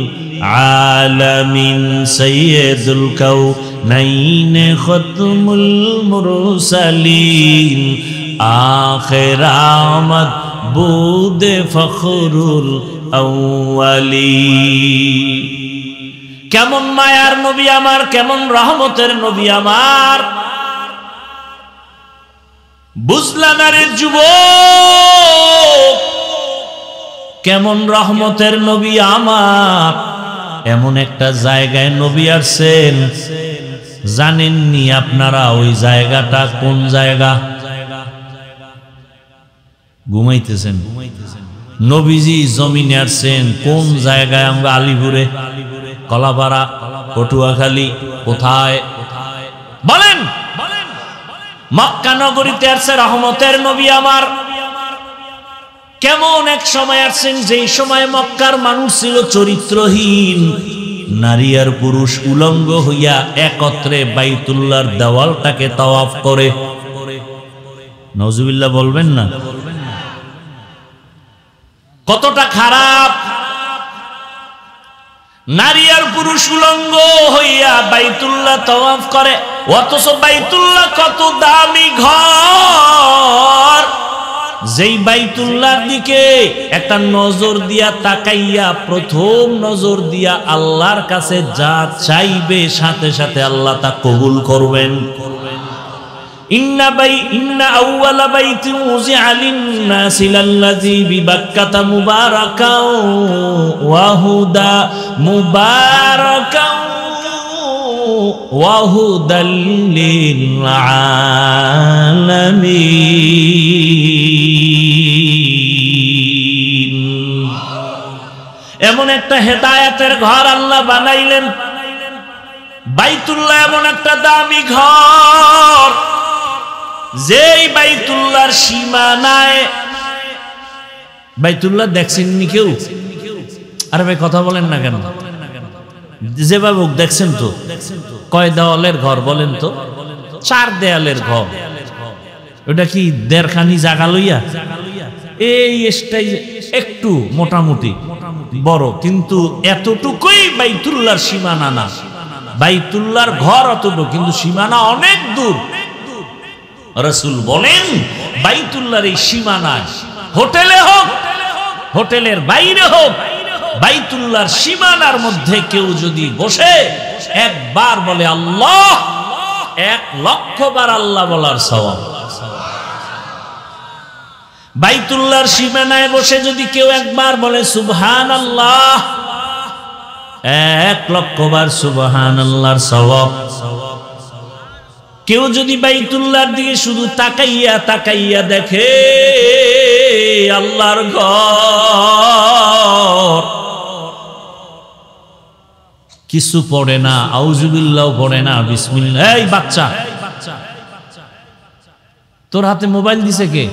A: আলামিন সাইয়্যিদুল কাউনাইন খতমুল মুরসালিন আখির আমদ বুদে ফখরুল আউয়ালিন। কেমন মায়ার নবী আমার, কেমন রহমতের নবী আমার। বুঝলা না রে যুবক, কেমন রহমতের নবী আমার। এমন একটা জায়গায় নবী আসছেন, জানেননি আপনারা ওই জায়গাটা কোন জায়গা? ঘুমাইতেছেন। নবীজি জমিনে আসছেন কোন জায়গায়? আমরা আলিপুরে, কলাপাড়া, পটুয়াখালী, কোথায় বলেন? মক্কা নগরীতে আসছে রহমতের নবী আমার। কেমন এক সময় আসছেন যেই সময় মক্কার মানুষ ছিল চরিত্রহীন, নারী আর পুরুষ উলঙ্গ হইয়া একত্রে বাইতুল্লাহর দেওয়ালটাকে তাওয়াফ করে। নাউজুবিল্লাহ বলবেন না? কতটা খারাপ! নারী আর পুরুষ উলঙ্গ হইয়া বাইতুল্লাহ তাওয়াফ করে, অথচ বাইতুল্লাহ কত দামি ঘর। যেই বাইতুল্লাহর দিকে একটা নজর দিয়া তাকাইয়া, প্রথম নজর দিয়া আল্লাহর কাছে যা চাইবে সাথে সাথে আল্লাহ তা কবুল করবেন। ইন্না আউওয়ালা বাইতিন উযিআ লিন-নাসি লাল্লাযী বিবাক্কাতা মুবারাকাও ওয়া হুদা মুবারাকাও ওয়া হুদাল লিল আলামিন। এমন একটা হেদায়েতের ঘর আল্লাহ বানাইলেন। বাইতুল্লাহ এমন একটা দামি ঘর, যেই বাইতুল্লাহর সীমানায়, বাইতুল্লাহ দেখছেন নি কেউ? আরে ভাই কথা বলেন না কেন? যেভাবে দেখছেন তো, কয় দেওয়ালের ঘর বলেন তো? 4 দেয়ালের ঘর। ওটা কি দেড়খানি জায়গা লইয়া? এই একটু মোটামুটি বড়, কিন্তু এতটুকুই বাইতুল্লাহর সীমানা না। বাইতুল্লাহর ঘর অতটুকু, কিন্তু সীমানা অনেক দূর। রাসূল বলেন বাইতুল্লাহর এই সীমানায়, হোটেলে হোক, হোটেলের বাইরে হোক, বাইতুল্লাহর সীমানার মধ্যে কেউ যদি বসে একবার বলে আল্লাহ, 1,00,000 বার আল্লাহ বলার সওয়াব। বাইতুল্লাহর সীমানায় বসে যদি কেউ একবার বলে সুবহানাল্লাহ, 1,00,000 বার সুবহানাল্লাহর সওয়াব। কেউ যদি বাইতুল্লাহর দিকে শুধু তাকাইয়া তাকাইয়া দেখে আল্লাহর ঘর, কিছু পড়ে না, আউযুবিল্লাহ পড়ে না, বিসমিল্লাহ। এই বাচ্চা, তোর হাতে মোবাইল দিছে কে?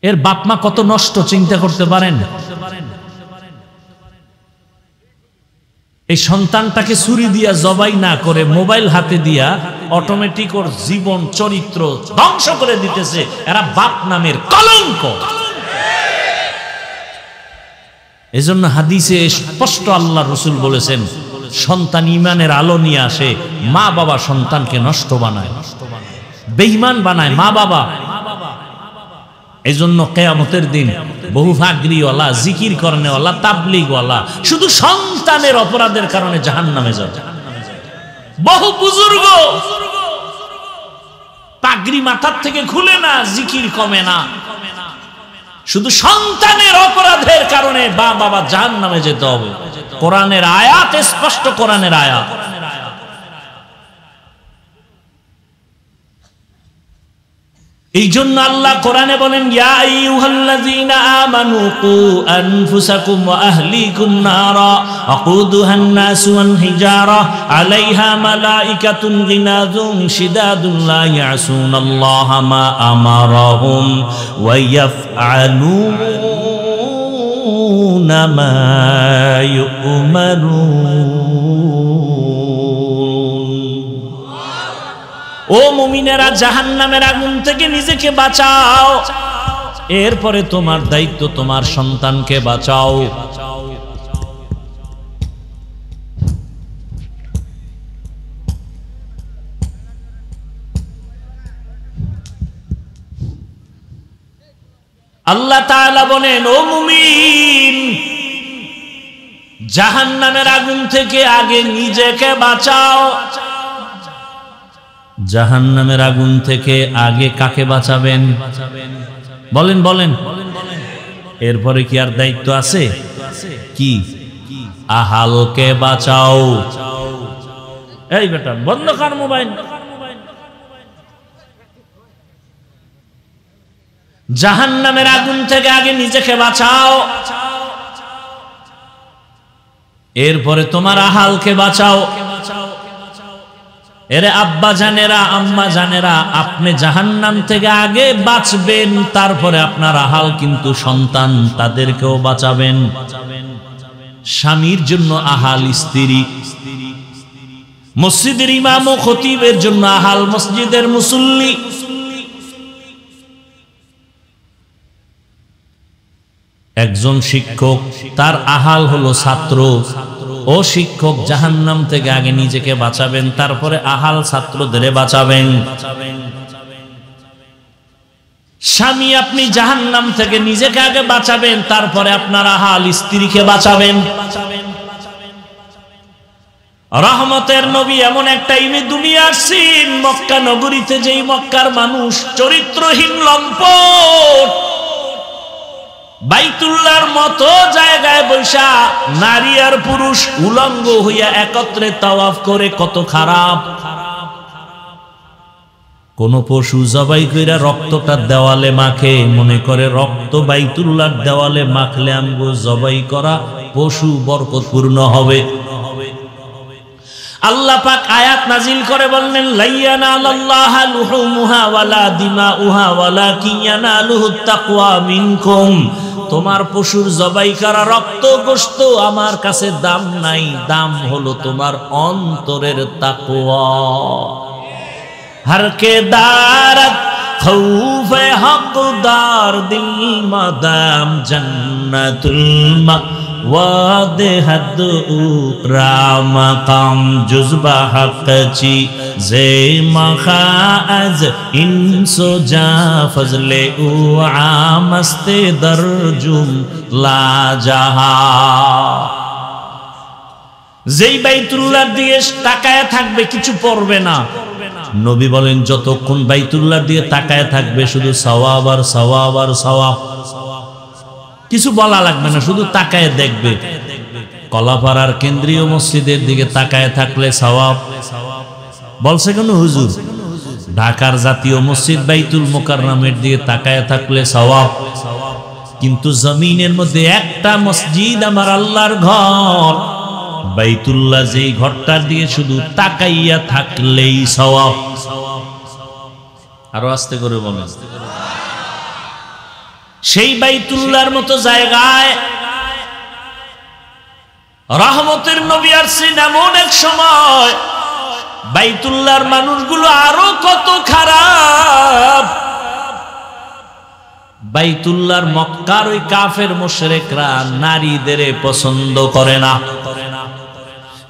A: এর বাপ মা কত নষ্ট চিন্তা করতে পারেন? এই সন্তানটাকে ছুরি দিয়া জবাই না করে মোবাইল হাতে দিয়া অটোমেটিক ওর জীবন চরিত্র ধ্বংস করে দিতেছে। এরা বাপ নামের কলঙ্ক। এজন্য হাদিসে স্পষ্ট আল্লাহ রাসূল বলেছেন, সন্তান ঈমানের আলো নিয়ে আসে, মা বাবা সন্তানকে নষ্ট বানায়, বেঈমান বানায় মা বাবা। এজন্য কিয়ামতের দিন বহু ফাকরিওয়ালা, জিকির করনেওয়ালা, তাবলীগওয়ালা শুধু সন্তানের অপরাধের কারণে জাহান্নামে যাবে। বহু বুজুর্গ পাগড়ি মাথার থেকে খুলে না, জিকির কমে না, শুধু সন্তানের অপরাধের কারণে বাবা জাহান্নামে যেতে হবে। কোরআনের আয়াত স্পষ্ট, কোরআনের আয়াত। এই জন্য আল্লাহ কোরআনে বলেন, ইয়া আইয়ুহাল্লাযীনা আমানু কু আনফুসাকুম ওয়া আহলিকুম নারা আকুদুহান নাসু ওয়াল হিজারা আলাইহা মালাইকাতুন গিনাযুন শিদাদুন লা ইয়াসুনাল্লাহা মা আমারাহুম ওয়া ইয়াফআলুনা মা ইউমারুন। ও মুমিনেরা, জাহান্নামের আগুন থেকে নিজেকে বাঁচাও, এরপরে তোমার দায়িত্ব তোমার সন্তানকে বাঁচাও। আল্লাহ তাআলা বলেন, ও মুমিন, জাহান্নামের আগুন থেকে আগে নিজেকে বাঁচাও। জাহান্নামের আগুন থেকে আগে কাকে বাঁচাবেন? বলেন বলেন। এরপরে কি আর দায়িত্ব আছে? কি? আহালকে বাঁচাও। এই বেটা বন্ধ কর মোবাইল। জাহান্নামের আগুন থেকে আগে নিজেকে বাঁচাও, এরপরে তোমার আহালকে বাঁচাও। এরে আব্বা জানেরা, আম্মা জানেরা, আপনি জাহান্নাম থেকে আগে বাঁচবেন, তারপরে আপনার আহাল কিন্তু সন্তান, তাদেরকেও বাঁচাবেন। স্বামীর জন্য আহাল স্ত্রী, মসজিদের ইমাম ও খতিবের জন্য আহাল মসজিদের মুসল্লি, একজন শিক্ষক তার আহাল হলো ছাত্র, ও শিক্ষক, জাহান্নাম থেকে আগে নিজেকে বাঁচাবেন, তারপরে আহাল ছাত্রদের বাঁচাবেন। স্বামী, আপনি জাহান্নাম থেকে নিজেকে আগে বাঁচাবেন, তারপরে আপনার আহাল স্ত্রীকে বাঁচাবেন। রহমতের নবী এমন একটা দুনিয়া আসছেন, মক্কা নগরীতে যেই মক্কার মানুষ চরিত্রহীন লম্পট, বাইতুল্লাহর মতো জায়গায় বৈশা নারী আর পুরুষ উলঙ্গ হইয়া একত্রে তাওয়াফ করে, কত খারাপ। কোন পশু জবাই কইরা রক্তটা দেওয়ালে মাখে, মনে করে রক্ত বাইতুল্লাহর দেওয়ালে মাখলে আমগো জবাই করা পশু বরকতপূর্ণ হবে। আল্লাহ পাক আয়াত নাজিল করে বললেন, লাইয়ানালাল্লাহা লুহুমুহা ওয়ালা দিমাউহা ওয়ালাকিন ইয়ানালুহুত তাকওয়া মিনকুম। তোমার পশুর জবাই করা রক্ত গোশত আমার কাছে দাম নাই, দাম হলো তোমার অন্তরের তাকওয়া। हर के दारत खौफे हकदार दिल मदाम जन्नतुल मवाद हद राम काम जुज़बा हक़ची जे मखाज इंसो जा फजले उ आमस्ते दरजुम ला जहा। যেই বাইতুল্লাহর দিকে তাকায় থাকবে কিছু পড়বে না। নবী বলেন, যতক্ষণ বাইতুল্লাহর দিকে তাকায় থাকবে শুধু সওয়াব আর সওয়াব আর সওয়াব, কিছু বলা লাগবে না, শুধু তাকায় দেখবে। কলাপাড়ার কেন্দ্রীয় মসজিদের দিকে তাকায় থাকলে সওয়াব, বলছে কেন হুজুর? ঢাকার জাতীয় মসজিদ বাইতুল মুকাররমের দিকে তাকায় থাকলে সওয়াব। কিন্তু জমিনের মধ্যে একটা মসজিদ আমার আল্লাহর ঘর, বাইতুল্লাহ, যেই ঘরটার দিকে শুধু তাকাইয়া থাকলেই সওয়াব। আরো আস্তে করে বলেন। সেই বাইতুল্লাহর মতো জায়গায় রহমতের নবী আসছেন এমন এক সময়, বাইতুল্লাহর মানুষগুলো আরো কত খারাপ। বাইতুল্লাহর মক্কার ওই কাফের মুশরিকরা নারীদের পছন্দ করে না,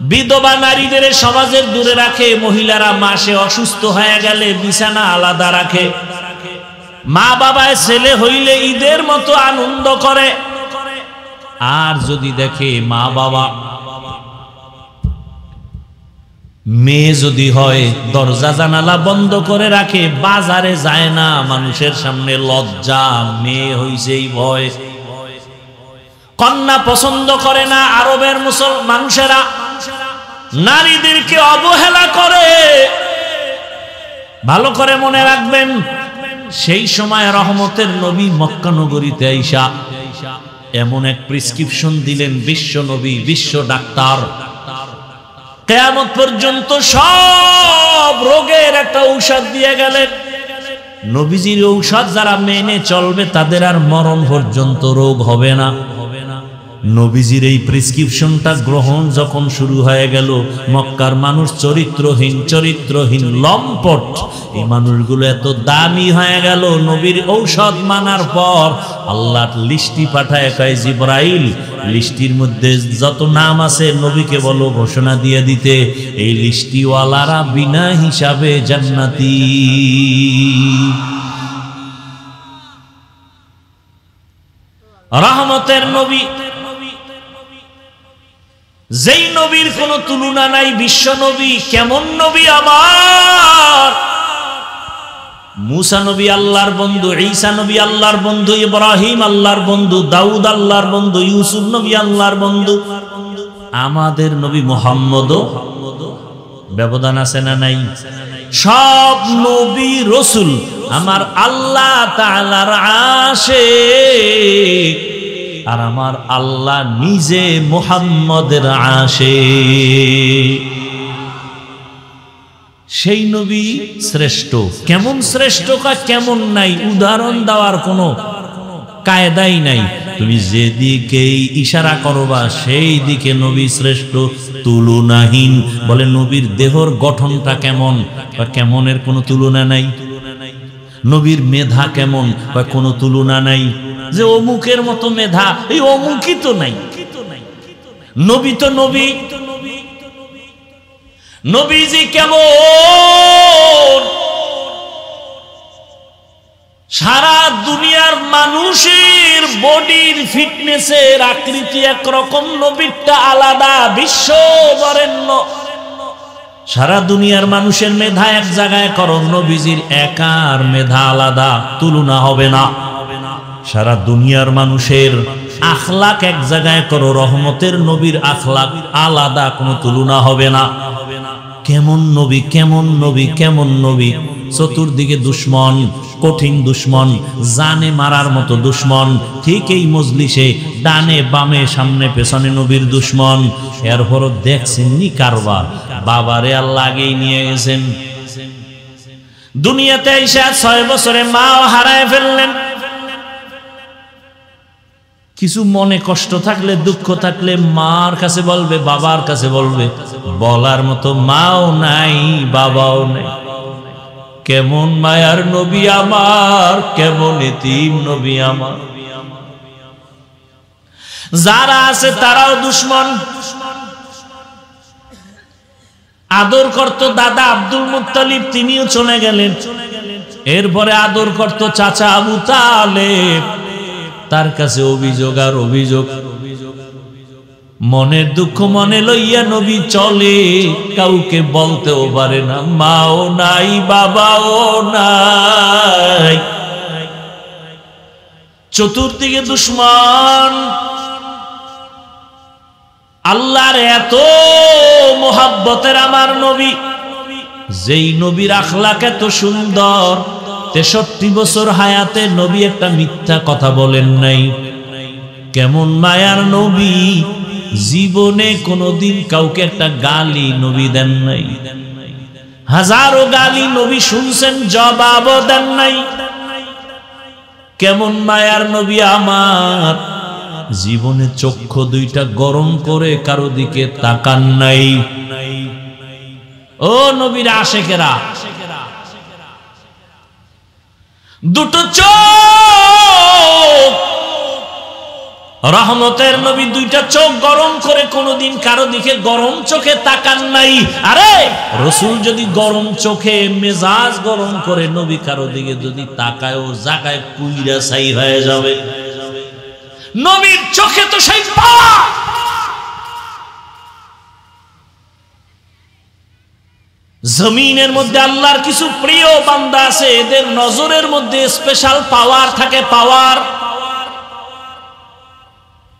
A: বিধবা নারীদের সমাজের দূরে রাখে, মহিলারা মাসে অসুস্থ হয়ে গেলে বিছানা আলাদা রাখে, মা বাবায় ছেলে হইলে ঈদের মতো আনন্দ করে। আর যদি দেখে মা বাবা মেয়ে যদি হয় দরজা জানালা বন্ধ করে রাখে, বাজারে যায় না, মানুষের সামনে লজ্জা, মেয়ে হইছেই ভয়। কন্যা পছন্দ করে না। আরবের মানুষেরা নারীদেরকে অবহেলা করে। ভালো করে মনে রাখবেন, সেই সময় রহমতের নবী মক্কা নগরীতে আইসা এমন এক প্রেসক্রিপশন দিলেন, বিশ্ব নবী, বিশ্ব ডাক্তার, কিয়ামত পর্যন্ত সব রোগের একটা ঔষধ দিয়ে গেলেন। নবীজির ঔষধ যারা মেনে চলবে তাদের আর মরণ পর্যন্ত রোগ হবে না। নবীজির এই প্রেসক্রিপশনটা গ্রহণ যখন শুরু হয়ে গেল, মক্কার মানুষ চরিত্রহীন লম্পট, এই মানুষগুলো এত দামি হয়ে গেল। নবীর ঔষধ মানার পর আল্লাহ লিস্টি পাঠায়, কয় জিবরাইল, লিস্টির মধ্যে যত নাম আছে নবীকে বলো ঘোষণা দিয়ে দিতে, এই লিস্টিওয়ালারা বিনা হিসাবে জান্নাতি। রহমতের নবী, যেই নবীর কোনো তুলনা নাই, বিশ্ব নবী। কেমন নবী আমার? মুসা নবী আল্লাহর বন্ধু, ঈসা নবী আল্লাহর বন্ধু, ইব্রাহিম আল্লাহর বন্ধু, দাউদ আল্লাহর বন্ধু, ইউসুফ নবী আল্লাহর বন্ধু। আমাদের নবী মুহাম্মদও ব্যবধান আছে না নাই? সব নবী রসুল আমার আল্লাহ তাআলার আশিক, আর আমার আল্লাহ নিজে মুহাম্মদের আশিক। সেই নবী শ্রেষ্ঠ। কেমন শ্রেষ্ঠ কেমন নাই উদাহরণ দেওয়ার কোনো কায়দাই নাই। তুমি যেদিকেই ইশারা করবা সেই দিকে নবী শ্রেষ্ঠ, তুলনাহীন। বলে নবীর দেহর গঠনটা কেমন, বা কেমনের কোনো তুলনা নাই। নবীর মেধা কেমন, বা কোনো তুলনা নাই। যে অমুকের মতো মেধা, এই অমুকই তো নাই। নবী তো নবী, নবীজি কেমন সারা দুনিয়ার মানুষের বডির ফিটনেসের আকৃতি একরকম, নবীরটা আলাদা, বিশ্ব বরেণ্য। সারা দুনিয়ার মানুষের মেধা এক জায়গায় করো, নবীজির একার মেধা আলাদা, তুলনা হবে না। সারা দুনিয়ার মানুষের আখলাক এক জায়গায় করো, রহমতের নবীর আখলাক আলাদা, কোনো তুলনা হবে না। কেমন নবী, কেমন নবী, কেমন নবী! চতুর্দিকে দুশ্মন, কঠিন দুশ্মন, জানে মারার মতো দুশ্মন। ঠিক এই মজলিসে ডানে বামে সামনে পেছনে নবীর দুশ্মন। এরপরও দেখছেন নি কারবার, বাবারে আল্লাহ আগেই নিয়ে গেছেন। দুনিয়াতে এসে 6 বছরে মাও হারায় ফেললেন। কিছু মনে কষ্ট থাকলে, দুঃখ থাকলে মার কাছে বলবে, বাবার কাছে বলবে, বলার মতো মাও নাই, বাবাও নাই। কেমন মায়ার নবী আমার, কেমন এতিম নবী আমার। যারা আছে তারাও দুশ্মন। আদর করত দাদা আব্দুল মুত্তালিব, তিনিও চলে গেলেন। এরপরে আদর করত চাচা আবু তালেব, তার কাছে অভিযোগ আর অভিযোগ। মনের দুঃখ মনে লইয়া নবী চলে, কাউকে বলতেও পারে না, মাও নাই, বাবাও নাই। চতুর্দিকে দুশ্মন। আল্লাহর এত মোহাব্বতের আমার নবী, যেই নবীর আখলাক এত সুন্দর, 63 বছর হায়াতে নবী একটা মিথ্যা কথা বলেন নাই। কেমন মায়ার নবী, জীবনে কোনদিন কাউকে একটা গালি নবী দেন নাই। হাজারো গালি নবী শুনছেন, জবাবও দেন নাই। কেমন মায়ার নবী আমার, জীবনে চক্ষু দুইটা গরম করে কারো দিকে তাকান নাই। ও নবীর আশেকেরা, দুটো চোখ, রহমতের নবী দুইটা চোখ গরম করে কোনদিন কারো দিকে গরম চোখে তাকান নাই। আরে রাসূল যদি গরম চোখে মেজাজ গরম করে নবী কারো দিকে যদি তাকায়, ও জায়গায় পুইরা ছাই হয়ে যাবে। নবীর চোখে তো সেই পাওয়া। জমিনের মধ্যে আল্লাহর কিছু প্রিয় বান্দা আছে, এদের নজরের মধ্যে স্পেশাল পাওয়ার থাকে, পাওয়ার।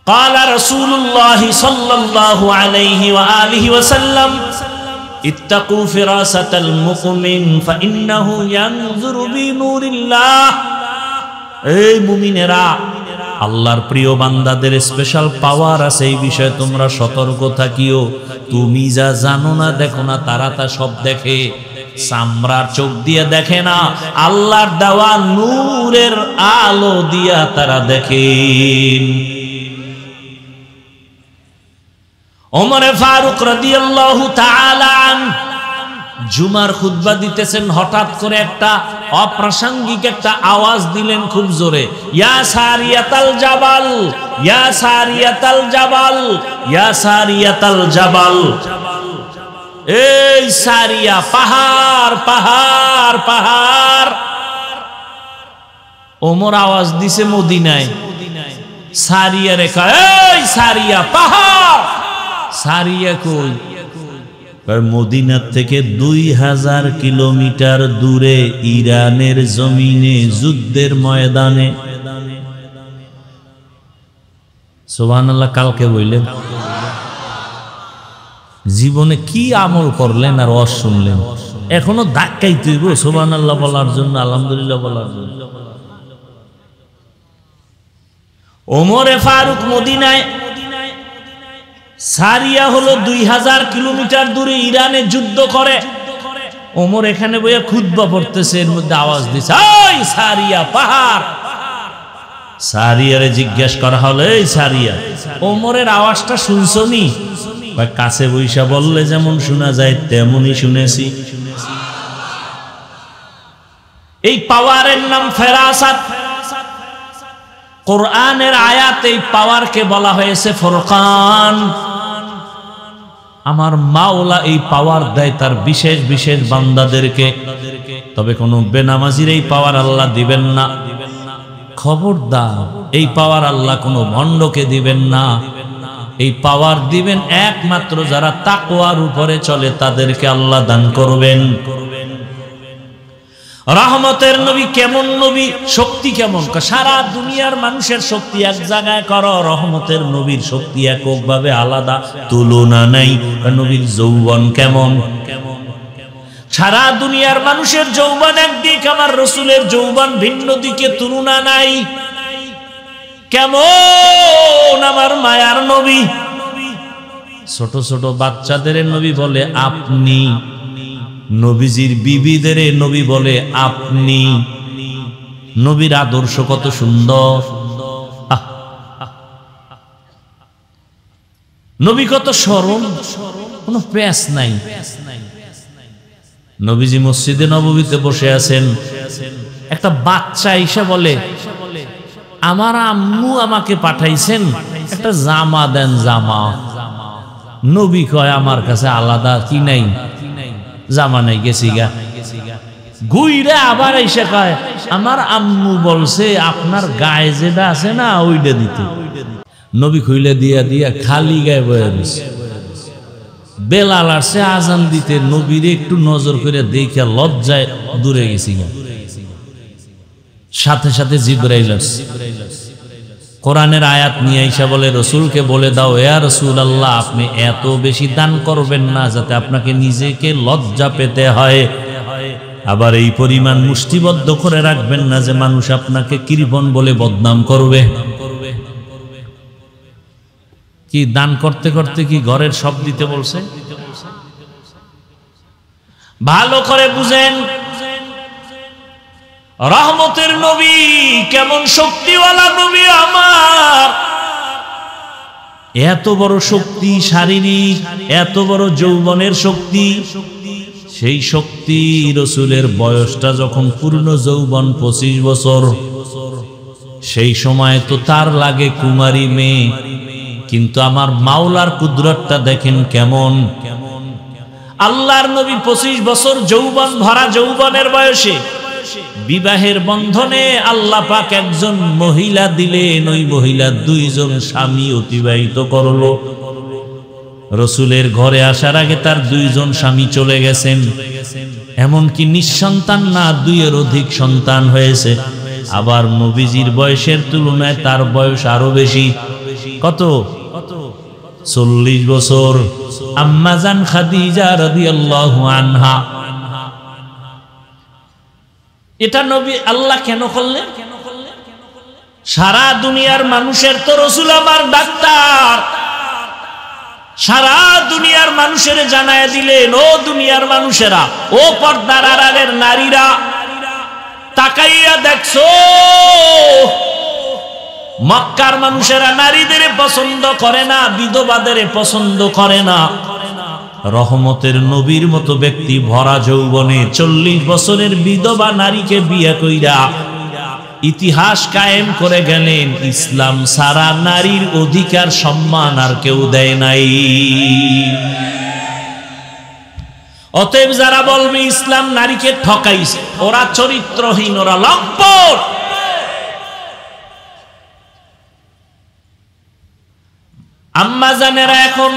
A: قال رسول الله صلى الله عليه وآله وسلم اتقوا فراسة المؤمن فإنه ينظر بنور الله। এই মুমিনেরা, আল্লাহর প্রিয় বান্দাদের স্পেশাল পাওয়ার আছে, এই বিষয়ে তোমরা সতর্ক থাকিও। তুমি যা জানো না, দেখো না, তারা তা সব দেখে। চামড়ার চোখ দিয়ে দেখে না, আল্লাহর দেওয়া নূরের আলো দিয়া তারা দেখেন। ওমর ফারুক রাদিয়াল্লাহু তাআলা আনহু জুমার খুতবা দিতেছেন, হঠাৎ করে একটা অপ্রাসঙ্গিক একটা আওয়াজ দিলেন খুব জোরে, ইয়া সারিয়াতাল জাবাল, ইয়া সারিয়াতাল জাবাল, ইয়া সারিয়াতাল জাবাল। এই সারিয়া, পাহাড় পাহাড় পাহাড়। ওমর আওয়াজ দিছে মদিনায়, সারিয়া রেখা, এই সারিয়া পাহাড়। সারিয়া কই? মদিনার থেকে 2000 কিলোমিটার দূরে ইরানের জমিনে যুদ্ধের ময়দানে। সুবহানাল্লাহ। কালকে বললেন জীবনে কি আমল করলেন আর ওয়াজ শুনলেন, এখনো ধাক্কাই তুইব সুবহানাল্লাহ বলার জন্য, আলহামদুলিল্লাহ বলার জন্য। ওমরে ফারুক মদিনায়, সারিয়া হলো 2000 কিলোমিটার দূরে, ইরানে যুদ্ধ করে। ওমর এখানে বইয়া খুতবা পড়তেছে, এর মধ্যে আওয়াজ দিছে, ওই সারিয়া পাহাড়। সারিয়ারে জিজ্ঞাসা করা হলো, এই সারিয়া, ওমরের আওয়াজটা শুনছনি? কাছে বইসা বললে যেমন শোনা যায় তেমনই শুনেছি। এই পাওয়ারের নাম ফেরাসাত। কোরআনের আয়াতে এই পাওয়ারকে বলা হয়েছে ফুরকান। আমার মাওলা এই পাওয়ার দেয় তার বিশেষ বিশেষ বান্দাদেরকে, তবে কোনো বেনামাজির এই পাওয়ার আল্লাহ দিবেন না। খবরদার, এই পাওয়ার আল্লাহ কোনো ভণ্ডকে দিবেন না। এই পাওয়ার দিবেন একমাত্র যারা তাকওয়ার উপরে চলে তাদেরকে আল্লাহ দান করবেন। রহমতের নবী কেমন নবী, শক্তি কেমন? সারা দুনিয়ার মানুষের শক্তি এক জায়গায় করো, রহমতের নবীর শক্তি এককভাবে আলাদা, তুলনা নাই। নবীর যৌবন কেমন? সারা দুনিয়ার মানুষের যৌবন একদিক, আমার রসুলের যৌবন ভিন্ন দিকে, তুলনা নাই। কেমন আমার মায়ার নবী! ছোট ছোট বাচ্চাদের নবী বলে আপনি, নবীজির বিবিদের নবী বলে আপনি। নবীর আদর্শ কত সুন্দর! নবী কত সরল, কোনো প্যাঁচ নাই। নবীজি মসজিদে নববীতে বসে আছেন, একটা বাচ্চা এসে বলে আমার আম্মু আমাকে পাঠাইছেন একটা জামা দেন, জামা। নবী কয় আমার কাছে আলাদা কি নাই, জামা নাই, গেছি গা। ঘুইরা আবার এসে কয় আমার আম্মু বলছে আপনার গায়ে যেটা আছে না ওইটা দিতে। নবী খুইলে দিয়া দিয়া খালি গায়ে বয়ে দিছে। বেলাল আসছে আজান দিতে, নবীরে একটু নজর করে দেখে লজ্জায় দূরে গেছি গা। সাথে সাথে জিবরাইল আসছে, কোরআনের আয়াত নিয়ে আইসা বলে রসুলকে বলে দাও, ইয়া রাসূলুল্লাহ আপনি এত বেশি দান করবেন না যাতে আপনাকে নিজেকে লজ্জা পেতে হয়, আবার এই পরিমাণ মুষ্টিবদ্ধ করে রাখবেন না যে মানুষ আপনাকে কৃপণ বলে বদনাম করবে। কি দান করতে করতে কি ঘরের সব দিতে বলছে? ভালো করে বুঝেন, রহমতের নবী কেমন শক্তিওয়ালা নবী আমার! এত বড় শক্তি শারীরিক, এত বড় যৌবনের শক্তি। সেই শক্তি রসুলের বয়সটা যখন পূর্ণ যৌবন 25 বছর, সেই সময় তো তার লাগে কুমারী মেয়ে, কিন্তু আমার মাওলার কুদরতটা দেখেন কেমন। আল্লাহর নবী 25 বছর যৌবন ভরা যৌবনের বয়সে বিবাহের বন্ধনে আল্লাহ পাক একজন মহিলা দিলেন, ওই মহিলা 2 জন স্বামী অতিবাহিত করলো। রসুলের ঘরে আসার আগে তার 2 জন স্বামী চলে গেছেন, এমনকি নিঃসন্তান না 2 এর অধিক সন্তান হয়েছে। আবার নবীজির বয়সের তুলনায় তার বয়স আরো বেশি। কত? 40 বছর। আম্মা জান খাদিজা রাদিয়াল্লাহু আনহা, এটা নবী আল্লাহ কেন করলেন? সারা দুনিয়ার মানুষের তো রসুল আমার ডাক্তার, সারা দুনিয়ার মানুষের জানায় দিলেন, ও দুনিয়ার মানুষেরা, ও পর্দার আড়ালের নারীরা, তাকাইয়া দেখছো মক্কার মানুষেরা নারীদের পছন্দ করে না, বিধবাদের পছন্দ করে না। রহমতের নবীর মতো ব্যক্তি ভরা যৌবনে 40 বছরের বিধবা নারীকে বিয়ে কইরা ইতিহাস কায়েম করে গেলেন। ইসলাম সারা নারীর অধিকার সম্মান আর কেউ দেয় নাই। অতএব যারা বলবে ইসলাম নারীকে ঠকাইছে, ওরা চরিত্রহীন, ওরা লম্পট। আম্মা জানেরা এখন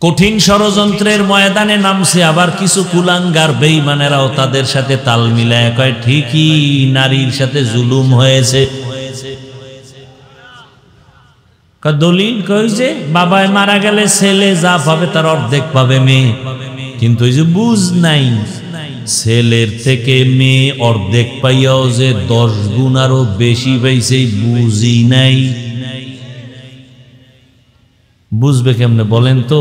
A: কঠিন ষড়যন্ত্রের ময়দানে নামছে, আবার কিছু কুলাঙ্গার বেঈমানেরাও তাদের সাথে তাল মিলায় কয় ঠিকই নারীর সাথে জুলুম হয়েছে। দলিল কই যে বাবায় মারা গেলে ছেলে যা পাবে তার অর্ধেক পাবে মেয়ে, কিন্তু ওই যে বুঝ নাই, ছেলের থেকে মেয়ে অর্ধেক পাইয়াও যে 10 গুণ আরো বেশি পাইছে বুঝি নাই। বুঝবে কেমনে বলেন তো?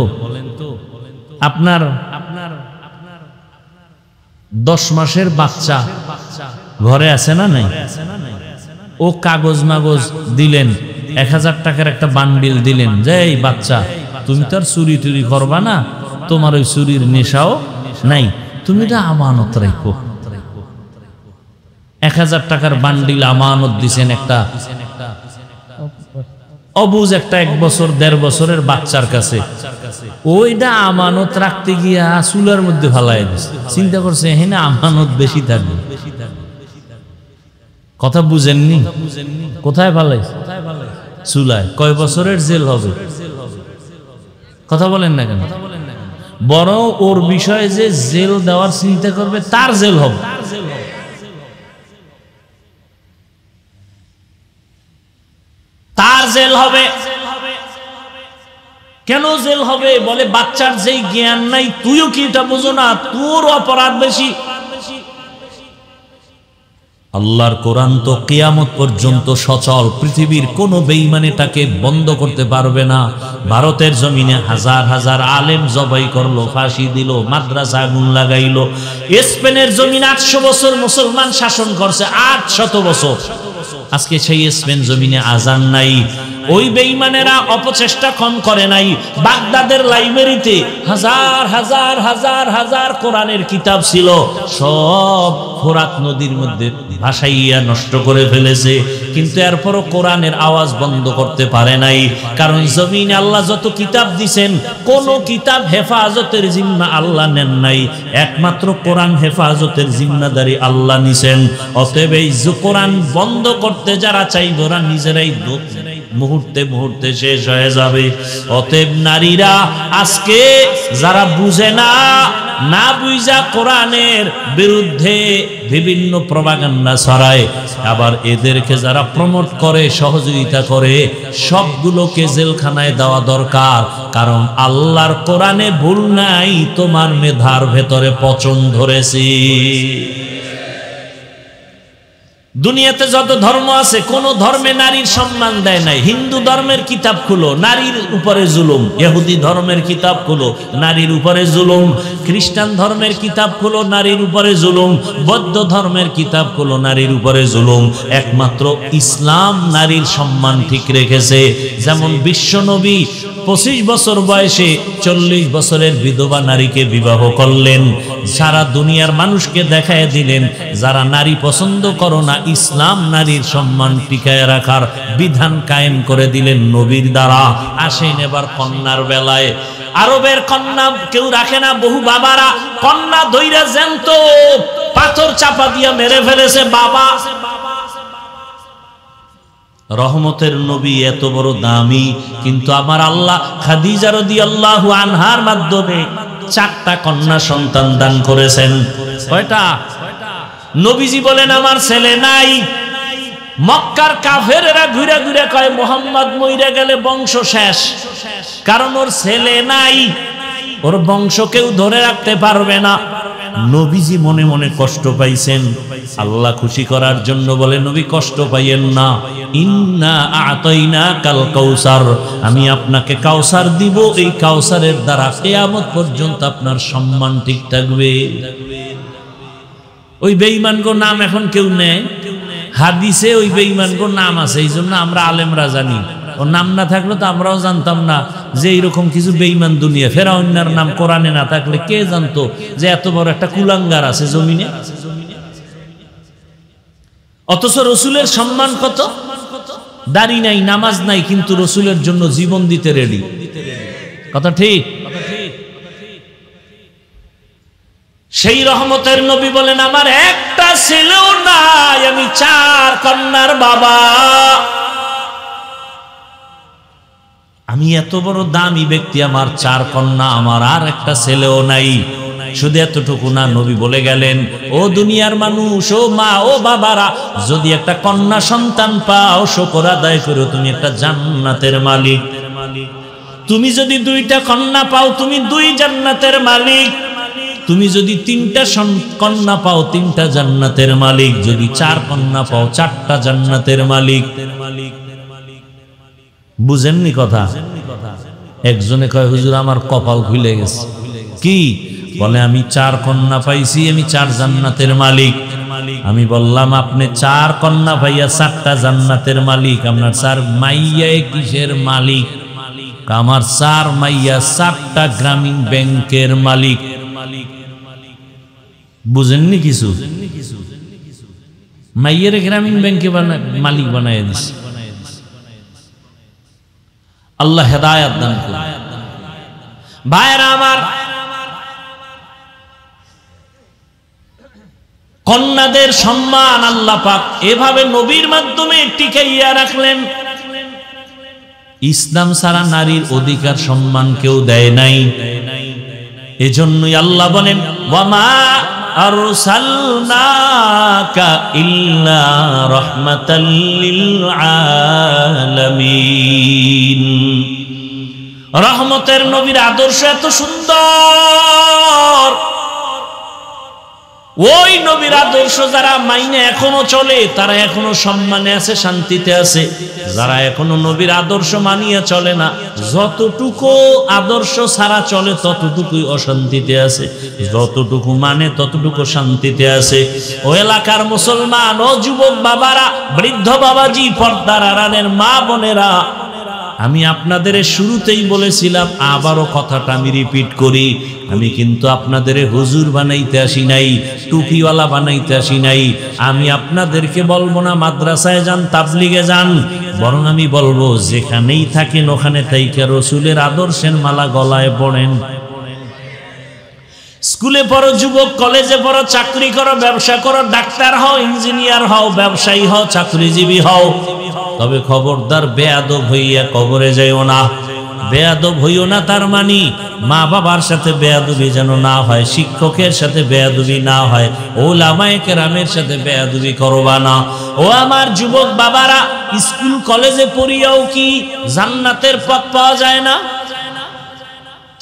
A: আপনার 10 মাসের বাচ্চা ঘরে আছে না নাই? ও কাগজ মাগজ দিলেন, 1000 টাকার একটা বান্ডিল দিলেন, যে এই বাচ্চা তুমি তো আর চুরি টুরি করবা না, তোমার ওই চুরির নেশাও নাই, তুমি এটা আমানত রাখো। 1000 টাকার বান্ডিল আমানত দিছেন একটা অবুজ একটা 1 বছর 1.5 বছরের বাচ্চার কাছে ওইটা আমানত রাখতে গিয়া চুলার মধ্যে ফালাই দিছে। চিন্তা করছে এখানে আমানত বেশি থাকবে। কথা বুঝেননি? কোথায় ফালাইছে? চুলায়। কয় বছরের জেল হবে? কথা বলেন না কেন? বরং ওর বিষয়ে যে জেল দেওয়ার চিন্তা করবে তার জেল হবে। তার জেল হবে। কেন জেল হবে? বলে বাচ্চার যেই জ্ঞান নাই, তুইও কি এটা বোঝো না? তোর অপরাধ বেশি। আল্লাহর কোরআন তো কিয়ামত পর্যন্ত সচল। পৃথিবীর কোন বেঈমান এটাকে বন্ধ করতে পারবে না। ভারতের জমিনে হাজার হাজার আলেম জবাই করলো, ফাঁসি দিল, মাদ্রাসা আগুন লাগাইলো। স্পেনের জমিনে 800 বছর মুসলমান শাসন করছে, 800 বছর। আজকে সেই স্পেন জমিনে আজান নাই। ওই বেঈমানেরা অপচেষ্টা কম করে নাই। বাগদাদের লাইব্রেরিতে হাজার হাজার হাজার হাজার কোরআনের কিতাব ছিল, সব ফোরাত নদীর মধ্যে ভাসাইয়া নষ্ট করে ফেলেছে। কিন্তু এরপরও কোরআনের আওয়াজ বন্ধ করতে পারে নাই। কারণ জমিনে আল্লাহ যত কিতাব দিছেন, কোন কিতাব হেফাজতের জিম্মা আল্লাহ নেন নাই, একমাত্র কোরআন হেফাজতের জিম্মাদারি আল্লাহ নিছেন। অতএব এই কোরআন বন্ধ করতে যারা চাইবে ওরা নিজেরাই মুহূর্তে মুহূর্তে শেষ হয়ে যাবে। অতএব নারীরা আজকে যারা বুঝে না, না বুঝা কোরআনের বিরুদ্ধে বিভিন্ন প্রপাগান্ডা ছড়ায়, আবার এদেরকে যারা প্রমোট করে, সহযোগিতা করে, সবগুলোকে জেলখানায় দেওয়া দরকার। কারণ আল্লাহর কোরআনে ভুল নাই, তোমার মেধার ভেতরে পচন ধরেছে। দুনিয়াতে যত ধর্ম আছে, কোন ধর্মে নারীর সম্মান দেয় নাই। হিন্দু ধর্মের কিতাব খুলো, নারীর উপরে জুলুম। ইহুদি ধর্মের কিতাব খুলো, নারীর উপরে জুলুম। খ্রিস্টান ধর্মের কিতাব খুলো, নারীর উপরে জুলুম। বৌদ্ধ ধর্মের কিতাব খুলো, নারীর উপরে জুলুম। একমাত্র ইসলাম নারীর সম্মান ঠিক রেখেছে। যেমন বিশ্বনবী 25 বছর বয়সে 40 বছরের বিধবা নারীকে বিবাহ করলেন। সারা দুনিয়ার মানুষকে দেখায় দিলেন, যারা নারী পছন্দ করো না, ইসলাম নারীর সম্মান টিকায় রাখার বিধান কায়েম করে দিলেন নবীর দ্বারা। আসেন এবার কন্যার বেলায়। আরবের কন্যা কেউ রাখে না। বহু বাবারা কন্যা ধইরা জ্যান্ত পাথর চাপা দিয়া মেরে ফেলেছে বাবা। রহমতের নবী এত বড় দামি, কিন্তু আমার আল্লাহ খাদিজা রাদিয়াল্লাহু আনহার মাধ্যমে 4টা কন্যা সন্তান দান করেছেন। কয়টা? নবীজি বলেন আমার ছেলে নাই। মক্কার কাফেরেরা ঘুরে ঘুরে কয় মুহাম্মদ মইরা গেলে বংশ শেষ, কারণ ওর ছেলে নাই, ওর বংশ কেউ ধরে রাখতে পারবে না। নবীজি মনে মনে কষ্ট পাইছেন। আল্লাহ খুশি করার জন্য বলে, নবী কষ্ট পাইয়েন না, ইন্না আতাইনাকাল কাউসার, আমি আপনাকে কাউসার দিব। এই কাউসারের দ্বারা কিয়ামত পর্যন্ত আপনার সম্মান ঠিক থাকবে। ওই বেঈমানগো নাম এখন কেউ নেয়। হাদিসে ওই বেঈমানগো নাম আছে, এই জন্য আমরা আলেমরা জানি। ওর নাম না থাকলে তো আমরাও জানতাম না যে এইরকম কিছু বেঈমান দুনিয়া। ফেরাউনের নাম কোরআনে না থাকলে কে জানতো যে এত বড় একটা কুলাঙ্গার আছে জমিনে? অথচ রসুলের সম্মান কত? দাড়ি নাই, নামাজ নাই, কিন্তু রসুলের জন্য জীবন দিতে রেডি। কথা ঠিক? সেই রহমতের নবী বলেন আমার একটা ছেলেও নাই, আমি 4 কন্যার বাবা। আমি এত বড় দামি ব্যক্তি, আমার 4 কন্যা, আমার আর একটা ছেলেও নাই। শুধু এতটুকু না, নবী বলে গেলেন, ও দুনিয়ার মানুষ, ও মা, ও বাবারা, যদি একটা কন্যা সন্তান পাও, শুকর আদায় করো, তুমি একটা জান্নাতের মালিক। তুমি যদি 2টা কন্যা পাও, তুমি 2 জান্নাতের মালিক। তুমি যদি 3টা কন্যা পাও, 3টা জান্নাতের মালিক। যদি 4 কন্যা পাও, 4টা জান্নাতের মালিক। বুঝেননি কথা? একজনে কয় হুজুর আমার কপাল খুলে গেছে। কি বলে? আমি 4 কন্যা পাইছি, আমি 4 জান্নাতের মালিক। আমি বললাম আপনি 4 কন্যা পাইয়া 4টা জান্নাতের মালিক, আপনার 4 মাইয়া কিসের মালিক? আমার 4 মাইয়া 4টা গ্রামীণ ব্যাংকের মালিক। বুঝেননি কিছু? মাইয়ের গ্রামীণ ব্যাংকে মালিক বানায় দিছে। আল্লাহ হেদায়েত দান করুন। ভাইরা আমার, কন্যাদের সম্মান আল্লাহ পাক এভাবে নবীর মাধ্যমে টিকাইয়া রাখলেন। ইসলাম ছাড়া নারীর অধিকার সম্মান কেউ দেয় নাই। এজন্যই আল্লাহ বলেন, ওয়ামা আরসালনাকা ইল্লা রাহমাতাল লিল আলামিন। রহমতের নবীর আদর্শ এত সুন্দর, ওই নবীর আদর্শ যারা মাইনে এখনো চলে তারা এখনো সম্মানে আছে, শান্তিতে আছে। যারা এখনো নবীর আদর্শ মানিয়ে চলে না, যতটুকু আদর্শ ছাড়া চলে ততটুকুই অশান্তিতে আছে, যতটুকু মানে ততটুকু শান্তিতে আছে। ও এলাকার মুসলমান, ও যুবক বাবারা, বৃদ্ধ বাবাজি, পর্দার আড়ালের মা বোনেরা, আমি আপনাদের শুরুতেই বলেছিলাম, আবারও কথাটা আমি রিপিট করি, আমি কিন্তু আপনাদের হুজুর বানাইতে আসি নাই, টুপিওয়ালা বানাইতে আসি নাই। আমি আপনাদেরকে বলবো না মাদ্রাসায় যান, তাবলিগে যান, বরং আমি বলবো যেখানেই থাকেন ওখানে তাইকা রসুলের আদর্শের মালা গলায় পড়েন। স্কুলে পড়ো যুবক, কলেজে পড়ো, চাকরি করো, ব্যবসা করো, ডাক্তার হও, ইঞ্জিনিয়ার হও, ব্যবসায়ী হও, চাকরিজীবী হও, তবে খবরদার বেয়াদব হইয়া কবরে যাইও না। বেয়াদব হইও না তার মানে মা বাবার সাথে বেয়াদবি যেন না হয়, শিক্ষকের সাথে বেয়াদবি না হয়, ওলামায়ে কেরামের সাথে বেয়াদবি করবা না। ও আমার যুবক বাবারা, স্কুল কলেজে পড়িয়াও কি জান্নাতের পথ পাওয়া যায় না?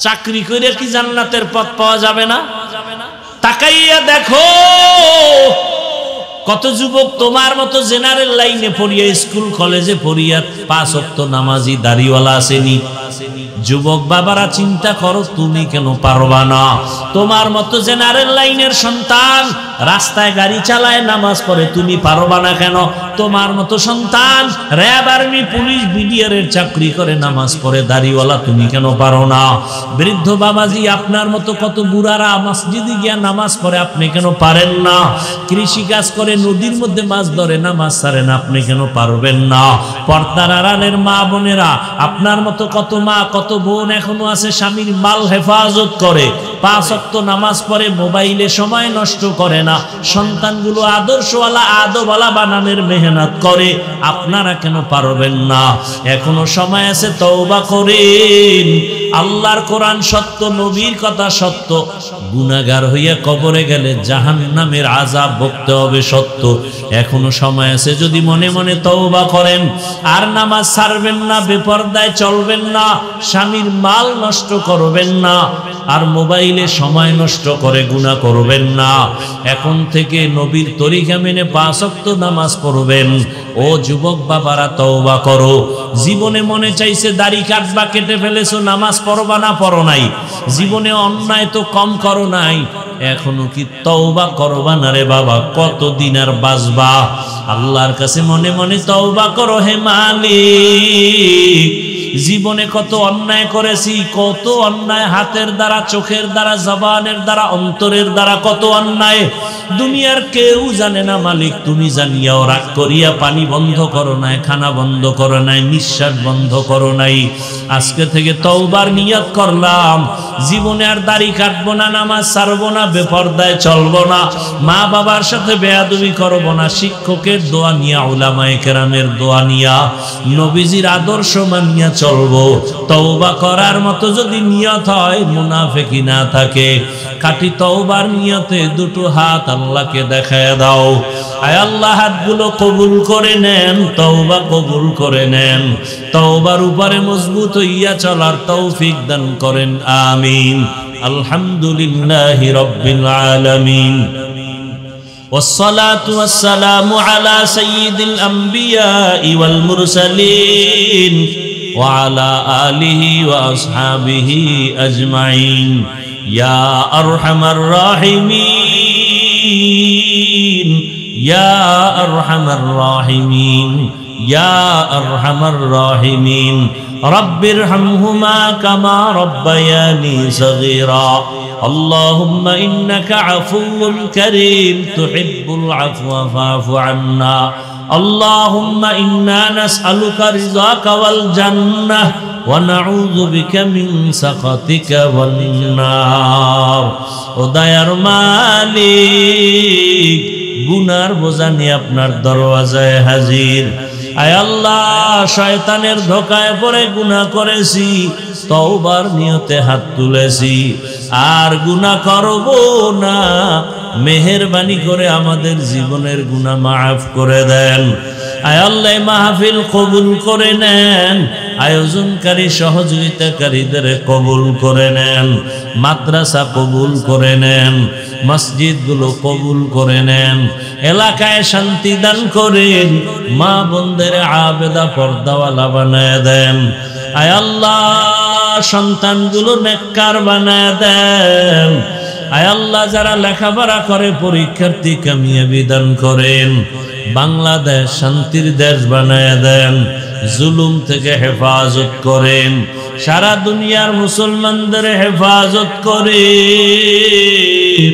A: চাকরি করে কি জান্নাতের পথ পাওয়া যাবে না? তাকাইয়া দেখো, কত যুবক তোমার মতো জেনারেল লাইনে পড়িয়া, স্কুল কলেজে পড়িয়া 5 ওয়াক্ত নামাজি দাড়িওয়ালা আসেনি। যুবক বাবারা চিন্তা করো, তুমি কেন পারবা না? তোমার মতো জেনারেল লাইনের সন্তান রাস্তায় গাড়ি চালায়, নামাজ পড়ে, তুমি পারবা না কেন? তোমার মতো সন্তান র্যাব, আর্মি, পুলিশ, বিডিআর এর চাকরি করে, নামাজ পড়ে, দাড়িওয়ালা, তুমি কেন পারো না? বৃদ্ধ বাবাজি, আপনার মতো কত বুড়ারা মসজিদে গিয়া নামাজ পড়ে, আপনি কেন পারেন না? কৃষি কাজ করে, নদীর মধ্যে মাছ ধরে, নামাজ ছাড়েন, আপনি কেন পারবেন না? পর্দার আড়ালের মা বোনেরা, আপনার মতো কত মা, কত বোন এখনো আছে স্বামীর মাল হেফাজত করে, 5 ওয়াক্ত নামাজ পড়ে, মোবাইলে সময় নষ্ট করে না, সন্তানগুলো আদর্শওয়ালা, আদবওয়ালা বানানোর মেহনত করে, আপনারা কেন পারবেন না? এখনো সময় আছে, তওবা করেন। আল্লাহর কোরআন সত্য, নবীর কথা সত্য। গুনাহগার হইয়া কবরে গেলে জাহান্নামের আযাব ভুগতে হবে সত্য। এখনো সময় আছে, যদি মনে মনে তওবা করেন, আর নামাজ ছাড়বেন না, বেপরদায় চলবেন না, স্বামীর মাল নষ্ট করবেন না, আর মোবাইলে সময় নষ্ট করে গুনাহ করবেন না। এখন থেকে নবীর তরিকা মেনে 5 ওয়াক্ত নামাজ পড়বেন। ও যুবক বাবারা, তওবা করো। জীবনে মনে চাইছে দাড়ি কাটবা, কেটে ফেলেছো, নামাজ পড়বা না, পড়ো নাই। জীবনে অন্যায় তো কম করো নাই, এখনো কি তওবা করবা না রে বাবা? কতদিন আর বাঁচবা? আল্লাহর কাছে মনে মনে তওবা করো, হে মালিক, জীবনে কত অন্যায় করেছি, কত অন্যায়, হাতের দ্বারা, চোখের দ্বারা, জবানের দ্বারা, অন্তরের দ্বারা, কত অন্যায় দুনিয়ার কেউ জানে না মালিক, তুমি জানিয়াও রাগ করিয়া পানি বন্ধ করো নাই, খানা বন্ধ করো নাই, নিঃশ্বাস বন্ধ করো নাই। আজকে থেকে তওবার নিয়ত করলাম, জীবনে আর দাড়ি কাটবো না, নামাজ ছাড়বো না, বেপরদায় চলবো না, মা বাবার সাথে বেয়াদবি করবো না, শিক্ষকের দোয়া নিয়া, উলামায়ে কেরামের দোয়া নিয়া, নবীজির আদর্শ মানিয়া চলবো। তওবা করার মতো যদি নিয়ত হয়, মুনাফিকি না থাকে, খাঁটি তওবার নিয়তে দুটো হাত আল্লাহকে দেখায় দাও। আয় আল্লাহ, হাতগুলো কবুল করে নেন, তওবা কবুল করে নেন, তওবার উপরে মজবুত হইয়া চলার তৌফিক দান করেন, আমিন। আলহামদুলিল্লাহি রাব্বিল আলামিন, والصلاة والسلام على سيد الأنبياء والمرسلين وعلى آله وأصحابه أجمعين يا أرحم الراحمين يا أرحم الراحمين يا أرحم الراحمين رب ارحمهما كما ربياني صغيرا اللهم إنك عفو كريم تحب العفو فاعف عنا আল্লাহুম্মা ইন্না নাসআলুকা রিযাকা ওয়াল জান্নাহ ওয়া নাউযু বিকা মিন সাখাতিকা ওয়ান নার। ও দয়ার মালিক, গুনার বোঝা নিয়ে আপনার দরওয়াজায় হাজির। আয় আল্লাহ, শয়তানের ধোঁকায় পড়ে গুনাহ করেছি, তওবার নিয়তে হাত তুলেছি, আর গুনাহ করব না। মেহেরবানি করে আমাদের জীবনের গুনাহ মাফ করে দেন। আয় আল্লাহ, মাহফিল কবুল করে নেন, আয়োজনকারী সহযোগিতাকারীদের কবুল করে নেন, মাদ্রাসা কবুল করে নেন, মসজিদগুলো কবুল করে নেন, এলাকায় শান্তি দান করেন, মা বোনদের আবেদা পর্দাওয়ালা বানায় দেন। আয় আল্লাহ, সন্তানগুলো নেককার বানায় দেন। আয় আল্লাহ, যারা লেখাপড়া করে পরীক্ষার্থী কামিয়াবি দান করেন। বাংলাদেশ শান্তির দেশ বানায় দেন, জুলুম থেকে হেফাজত করেন, সারা দুনিয়ার মুসলমানদের হেফাজত করেন।